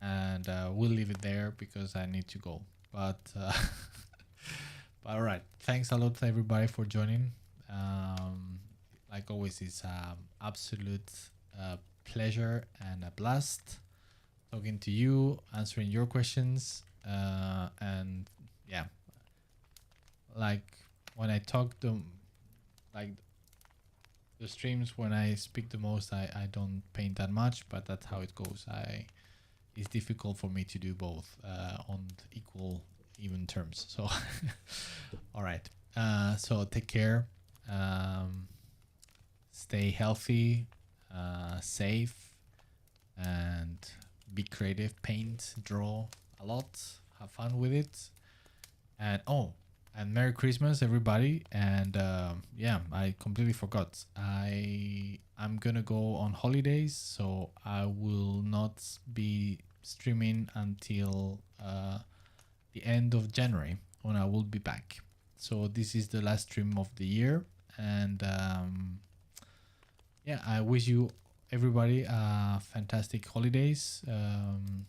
And we'll leave it there because I need to go. But all right, thanks a lot to everybody for joining. Like always, it's absolute pleasure and a blast talking to you, answering your questions, and yeah, like when I talk like the streams when I speak the most, I don't paint that much, but that's how it goes. It's difficult for me to do both on even terms. So all right, so take care, stay healthy, safe, and be creative. Paint, draw a lot, have fun with it, and and Merry Christmas, everybody. And yeah, I completely forgot. I'm gonna go on holidays, so I will not be streaming until the end of January, when I will be back. So this is the last stream of the year, and yeah, I wish you everybody fantastic holidays. Man,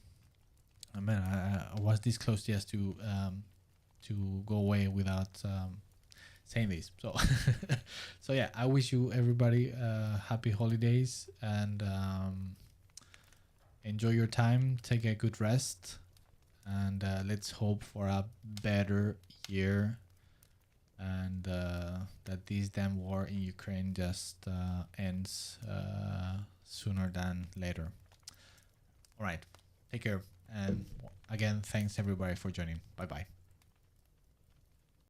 I was this close just to go away without saying this. So so yeah, I wish you everybody happy holidays, and enjoy your time, take a good rest, and let's hope for a better year, and that this damn war in Ukraine just ends sooner than later. All right, take care, and again, thanks everybody for joining. Bye bye.